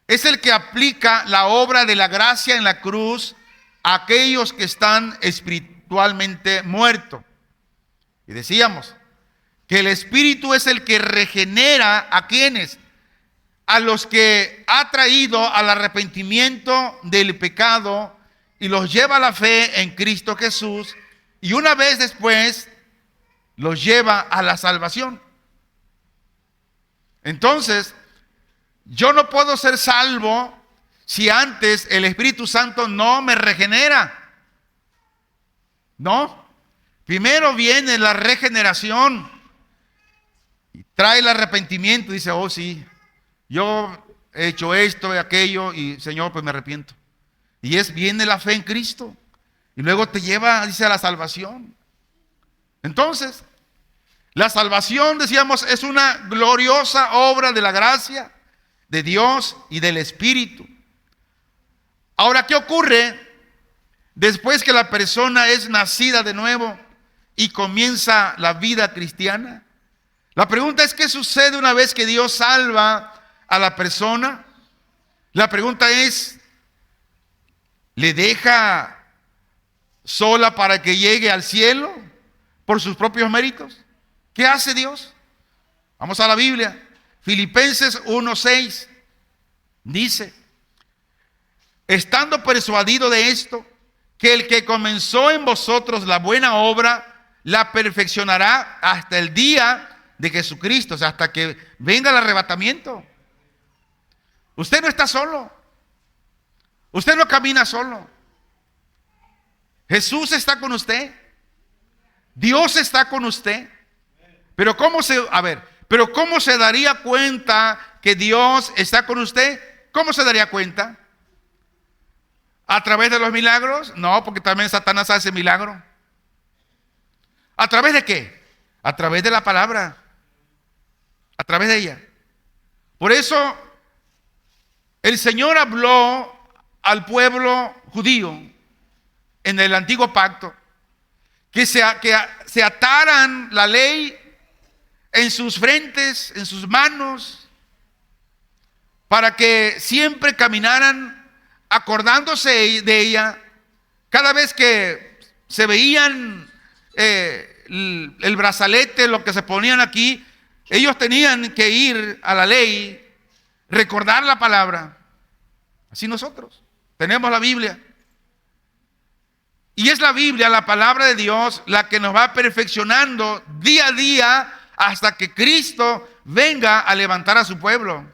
es el que aplica la obra de la gracia en la cruz a aquellos que están espiritualmente muertos. Y decíamos que el Espíritu es el que regenera a quienes, a los que ha traído al arrepentimiento del pecado y los lleva a la fe en Cristo Jesús, y una vez después los lleva a la salvación. Entonces, yo no puedo ser salvo si antes el Espíritu Santo no me regenera. No. Primero viene la regeneración y trae el arrepentimiento. Dice, oh sí, yo he hecho esto y aquello y Señor, pues me arrepiento. Y viene la fe en Cristo y luego te lleva, dice, a la salvación. Entonces, la salvación, decíamos, es una gloriosa obra de la gracia de Dios y del Espíritu. Ahora, ¿qué ocurre después que la persona es nacida de nuevo y comienza la vida cristiana? La pregunta es, ¿qué sucede una vez que Dios salva a la persona? La pregunta es, ¿le deja sola para que llegue al cielo por sus propios méritos? ¿Qué hace Dios? Vamos a la Biblia. Filipenses 1:6 dice, estando persuadido de esto, que el que comenzó en vosotros la buena obra, la perfeccionará hasta el día de Jesucristo, o sea, hasta que venga el arrebatamiento. Usted no está solo. Usted no camina solo. Jesús está con usted. Dios está con usted. Pero ¿cómo se daría cuenta que Dios está con usted? ¿Cómo se daría cuenta? ¿A través de los milagros? No, porque también Satanás hace milagro. ¿A través de qué? A través de la palabra. A través de ella. Por eso el Señor habló al pueblo judío en el antiguo pacto que se ataran la ley en sus frentes, en sus manos, para que siempre caminaran acordándose de ella. Cada vez que se veían el brazalete, lo que se ponían aquí, ellos tenían que ir a la ley, recordar la palabra. Así nosotros tenemos la Biblia. Y es la Biblia, la palabra de Dios, la que nos va perfeccionando día a día hasta que Cristo venga a levantar a su pueblo.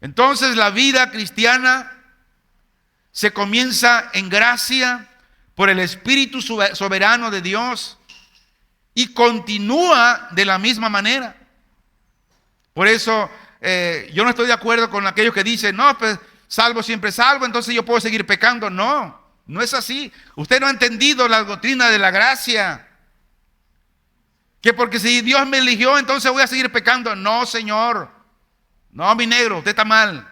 Entonces la vida cristiana se comienza en gracia por el Espíritu soberano de Dios y continúa de la misma manera. Por eso yo no estoy de acuerdo con aquellos que dicen, no, pues salvo siempre salvo, entonces yo puedo seguir pecando. No, no es así. Usted no ha entendido la doctrina de la gracia. Que porque si Dios me eligió, entonces voy a seguir pecando. No, Señor. No, mi negro, usted está mal.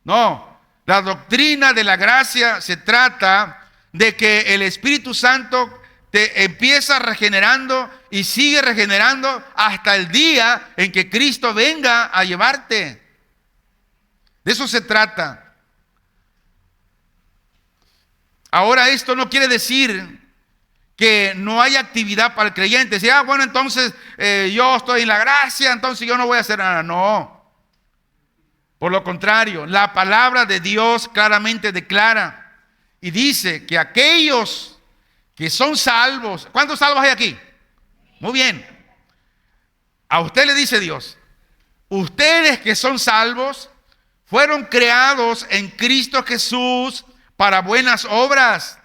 No, la doctrina de la gracia se trata de que el Espíritu Santo te empieza regenerando y sigue regenerando hasta el día en que Cristo venga a llevarte. De eso se trata. Ahora, esto no quiere decir que no hay actividad para el creyente. Si, bueno, entonces yo estoy en la gracia, entonces yo no voy a hacer nada. No. Por lo contrario, la palabra de Dios claramente declara y dice que aquellos que son salvos, ¿cuántos salvos hay aquí? Muy bien. A usted le dice Dios, ustedes que son salvos fueron creados en Cristo Jesús para buenas obras,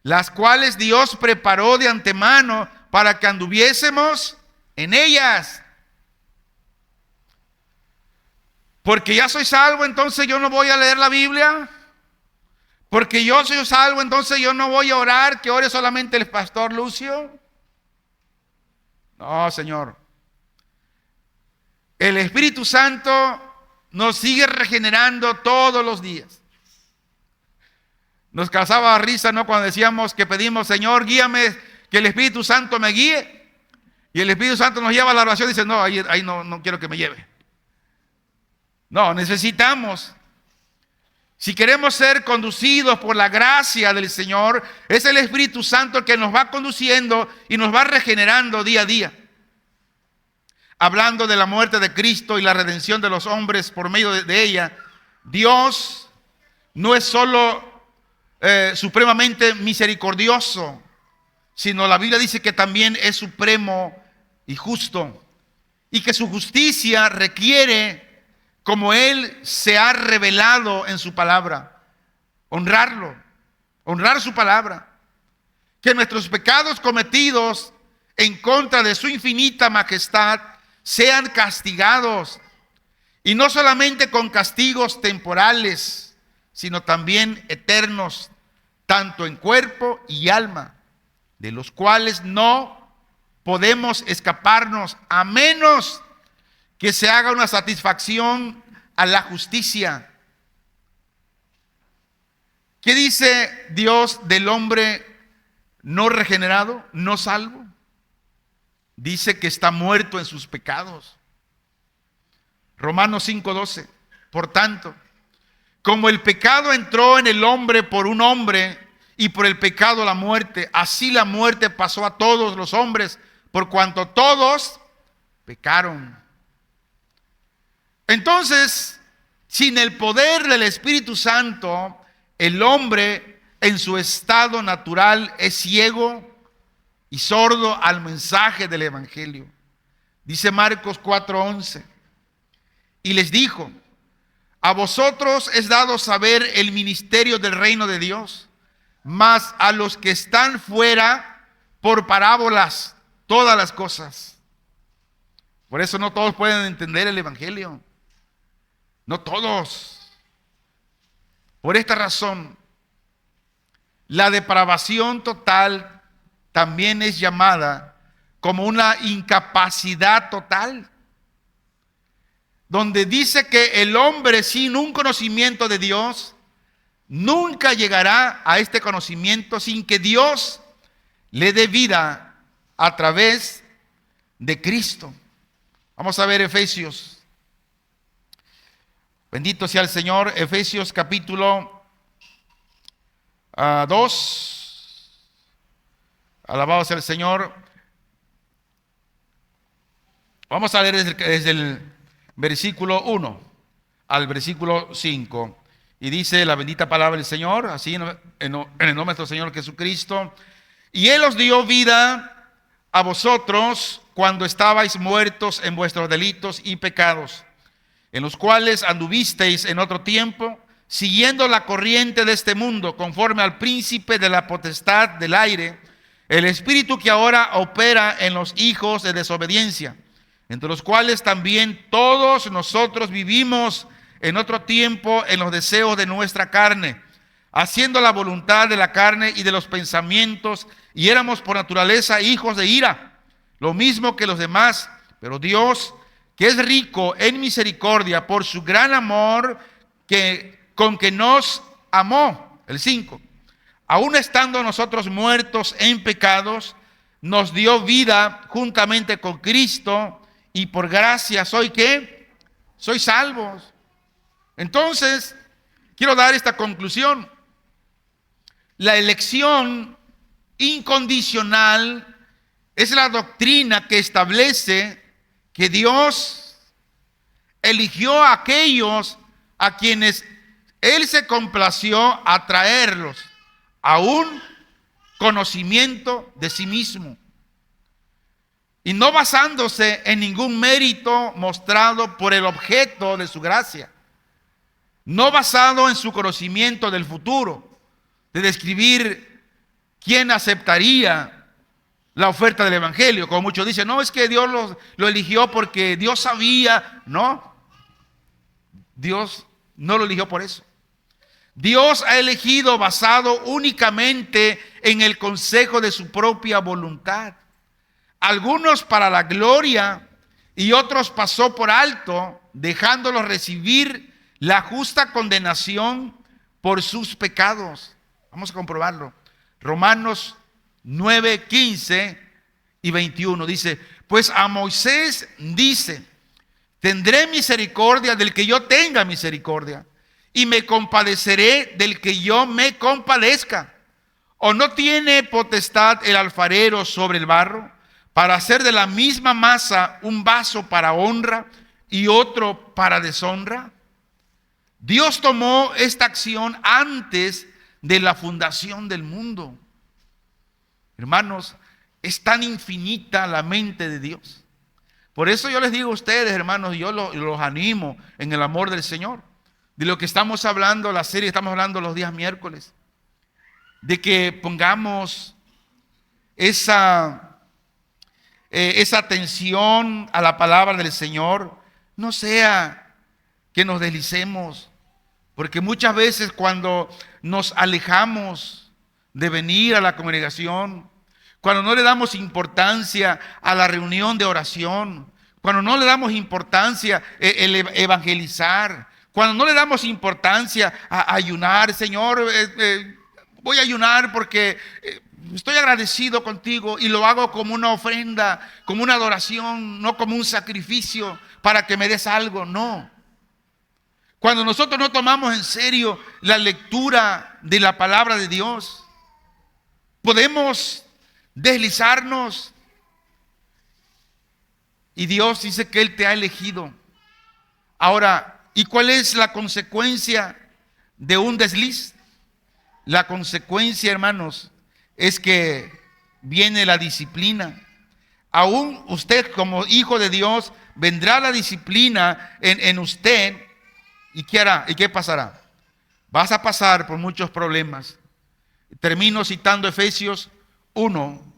las cuales Dios preparó de antemano para que anduviésemos en ellas. Porque ya soy salvo, entonces yo no voy a leer la Biblia. Porque yo soy salvo, entonces yo no voy a orar, que ore solamente el pastor Lucio. No, Señor. El Espíritu Santo nos sigue regenerando todos los días. Nos causaba risa, ¿no? Cuando decíamos que pedimos, Señor, guíame, que el Espíritu Santo me guíe. Y el Espíritu Santo nos lleva a la oración y dice, no, ahí no quiero que me lleve. No, necesitamos. Si queremos ser conducidos por la gracia del Señor, es el Espíritu Santo el que nos va conduciendo y nos va regenerando día a día. Hablando de la muerte de Cristo y la redención de los hombres por medio de ella, Dios no es solo supremamente misericordioso, sino la Biblia dice que también es supremo y justo, y que su justicia requiere, como Él se ha revelado en su palabra, honrarlo, honrar su palabra, que nuestros pecados cometidos en contra de su infinita majestad sean castigados, y no solamente con castigos temporales, sino también eternos, tanto en cuerpo y alma, de los cuales no podemos escaparnos a menos que se haga una satisfacción a la justicia. ¿Qué dice Dios del hombre no regenerado, no salvo? Dice que está muerto en sus pecados. Romanos 5:12. Por tanto, como el pecado entró en el hombre por un hombre y por el pecado la muerte, así la muerte pasó a todos los hombres por cuanto todos pecaron. Entonces, sin el poder del Espíritu Santo, el hombre en su estado natural es ciego y sordo al mensaje del Evangelio. Dice Marcos 4:11, y les dijo, a vosotros es dado saber el ministerio del reino de Dios, mas a los que están fuera, por parábolas, todas las cosas. Por eso no todos pueden entender el Evangelio. No todos. Por esta razón, la depravación total también es llamada como una incapacidad total, donde dice que el hombre sin un conocimiento de Dios nunca llegará a este conocimiento sin que Dios le dé vida a través de Cristo. Vamos a ver Efesios. Bendito sea el Señor. Efesios capítulo 2. Alabado sea el Señor. Vamos a leer desde el versículo 1 al versículo 5. Y dice la bendita palabra del Señor, así en el nombre de nuestro Señor Jesucristo. Y Él os dio vida a vosotros cuando estabais muertos en vuestros delitos y pecados, en los cuales anduvisteis en otro tiempo, siguiendo la corriente de este mundo, conforme al príncipe de la potestad del aire, el espíritu que ahora opera en los hijos de desobediencia, entre los cuales también todos nosotros vivimos en otro tiempo en los deseos de nuestra carne, haciendo la voluntad de la carne y de los pensamientos, y éramos por naturaleza hijos de ira, lo mismo que los demás. Pero Dios, que es rico en misericordia por su gran amor con que nos amó, el 5, aun estando nosotros muertos en pecados, nos dio vida juntamente con Cristo, y por gracia soy ¿qué? Soy salvos. Entonces, quiero dar esta conclusión. La elección incondicional es la doctrina que establece que Dios eligió a aquellos a quienes Él se complació a traerlos a un conocimiento de sí mismo, y no basándose en ningún mérito mostrado por el objeto de su gracia, no basado en su conocimiento del futuro, de describir quién aceptaría la oferta del Evangelio. Como muchos dicen, no, es que Dios lo eligió porque Dios sabía. No, Dios no lo eligió por eso. Dios ha elegido basado únicamente en el consejo de su propia voluntad. Algunos para la gloria y otros pasó por alto, dejándolos recibir la justa condenación por sus pecados. Vamos a comprobarlo. Romanos 9, 15 y 21 dice: pues a Moisés dice: tendré misericordia del que yo tenga misericordia, y me compadeceré del que yo me compadezca. ¿O no tiene potestad el alfarero sobre el barro, para hacer de la misma masa un vaso para honra y otro para deshonra? Dios tomó esta acción antes de la fundación del mundo. Hermanos, es tan infinita la mente de Dios. Por eso yo les digo a ustedes, hermanos, yo los animo en el amor del Señor. De lo que estamos hablando, la serie estamos hablando los días miércoles. De que pongamos esa atención a la palabra del Señor. No sea que nos deslicemos. Porque muchas veces cuando nos alejamos de venir a la congregación, cuando no le damos importancia a la reunión de oración, cuando no le damos importancia el evangelizar, cuando no le damos importancia a ayunar, Señor, voy a ayunar porque estoy agradecido contigo y lo hago como una ofrenda, como una adoración, no como un sacrificio para que me des algo, no. Cuando nosotros no tomamos en serio la lectura de la palabra de Dios, podemos deslizarnos. Y Dios dice que Él te ha elegido. Ahora, ¿y cuál es la consecuencia de un desliz? La consecuencia, hermanos, es que viene la disciplina. Aún usted como hijo de Dios, vendrá la disciplina en usted. ¿Y qué hará? ¿Y qué pasará? Vas a pasar por muchos problemas. Termino citando Efesios 1,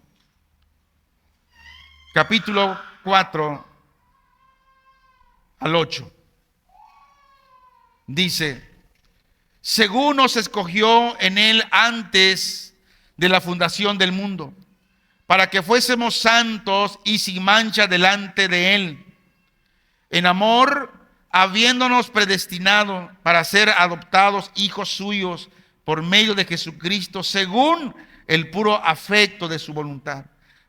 capítulo 4 al 8. Dice: según nos escogió en Él antes de la fundación del mundo, para que fuésemos santos y sin mancha delante de Él, en amor, habiéndonos predestinado para ser adoptados hijos suyos por medio de Jesucristo, según el puro afecto de su voluntad,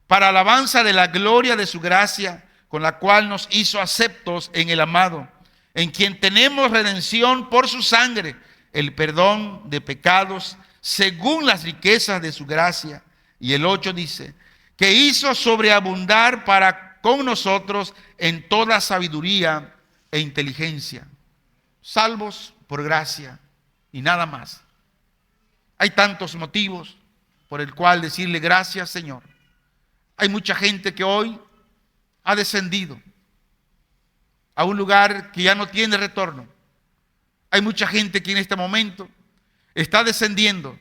para alabanza de la gloria de su gracia, con la cual nos hizo aceptos en el amado, en quien tenemos redención por su sangre, el perdón de pecados, según las riquezas de su gracia. Y el 8 dice: que hizo sobreabundar para con nosotros en toda sabiduría e inteligencia, salvos por gracia y nada más. Hay tantos motivos por el cual decirle gracias, Señor. Hay mucha gente que hoy ha descendido a un lugar que ya no tiene retorno. Hay mucha gente que en este momento está descendiendo,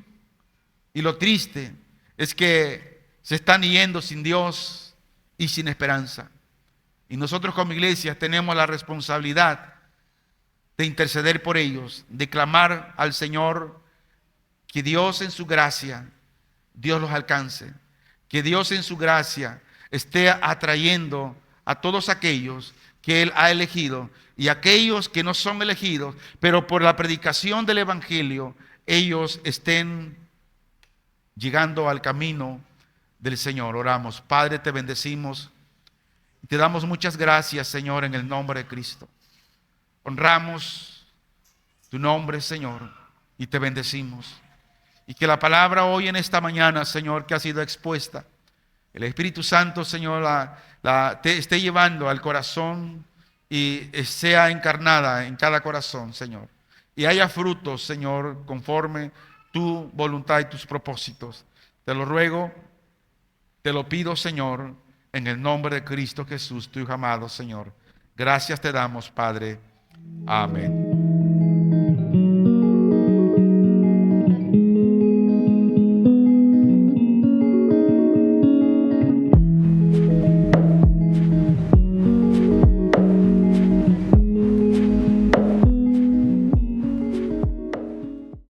y lo triste es que se están yendo sin Dios y sin esperanza. Y nosotros como iglesia tenemos la responsabilidad de interceder por ellos, de clamar al Señor que Dios en su gracia, Dios los alcance, que Dios en su gracia esté atrayendo a todos aquellos que Él ha elegido y aquellos que no son elegidos, pero por la predicación del Evangelio, ellos estén llegando al camino del Señor. Oramos. Padre, te bendecimos. Te damos muchas gracias, Señor, en el nombre de Cristo. Honramos tu nombre, Señor, y te bendecimos. Y que la palabra hoy en esta mañana, Señor, que ha sido expuesta, el Espíritu Santo, Señor, te esté llevando al corazón y sea encarnada en cada corazón, Señor. Y haya frutos, Señor, conforme tu voluntad y tus propósitos. Te lo ruego, te lo pido, Señor, en el nombre de Cristo Jesús, tu Hijo amado, Señor. Gracias te damos, Padre. Amén.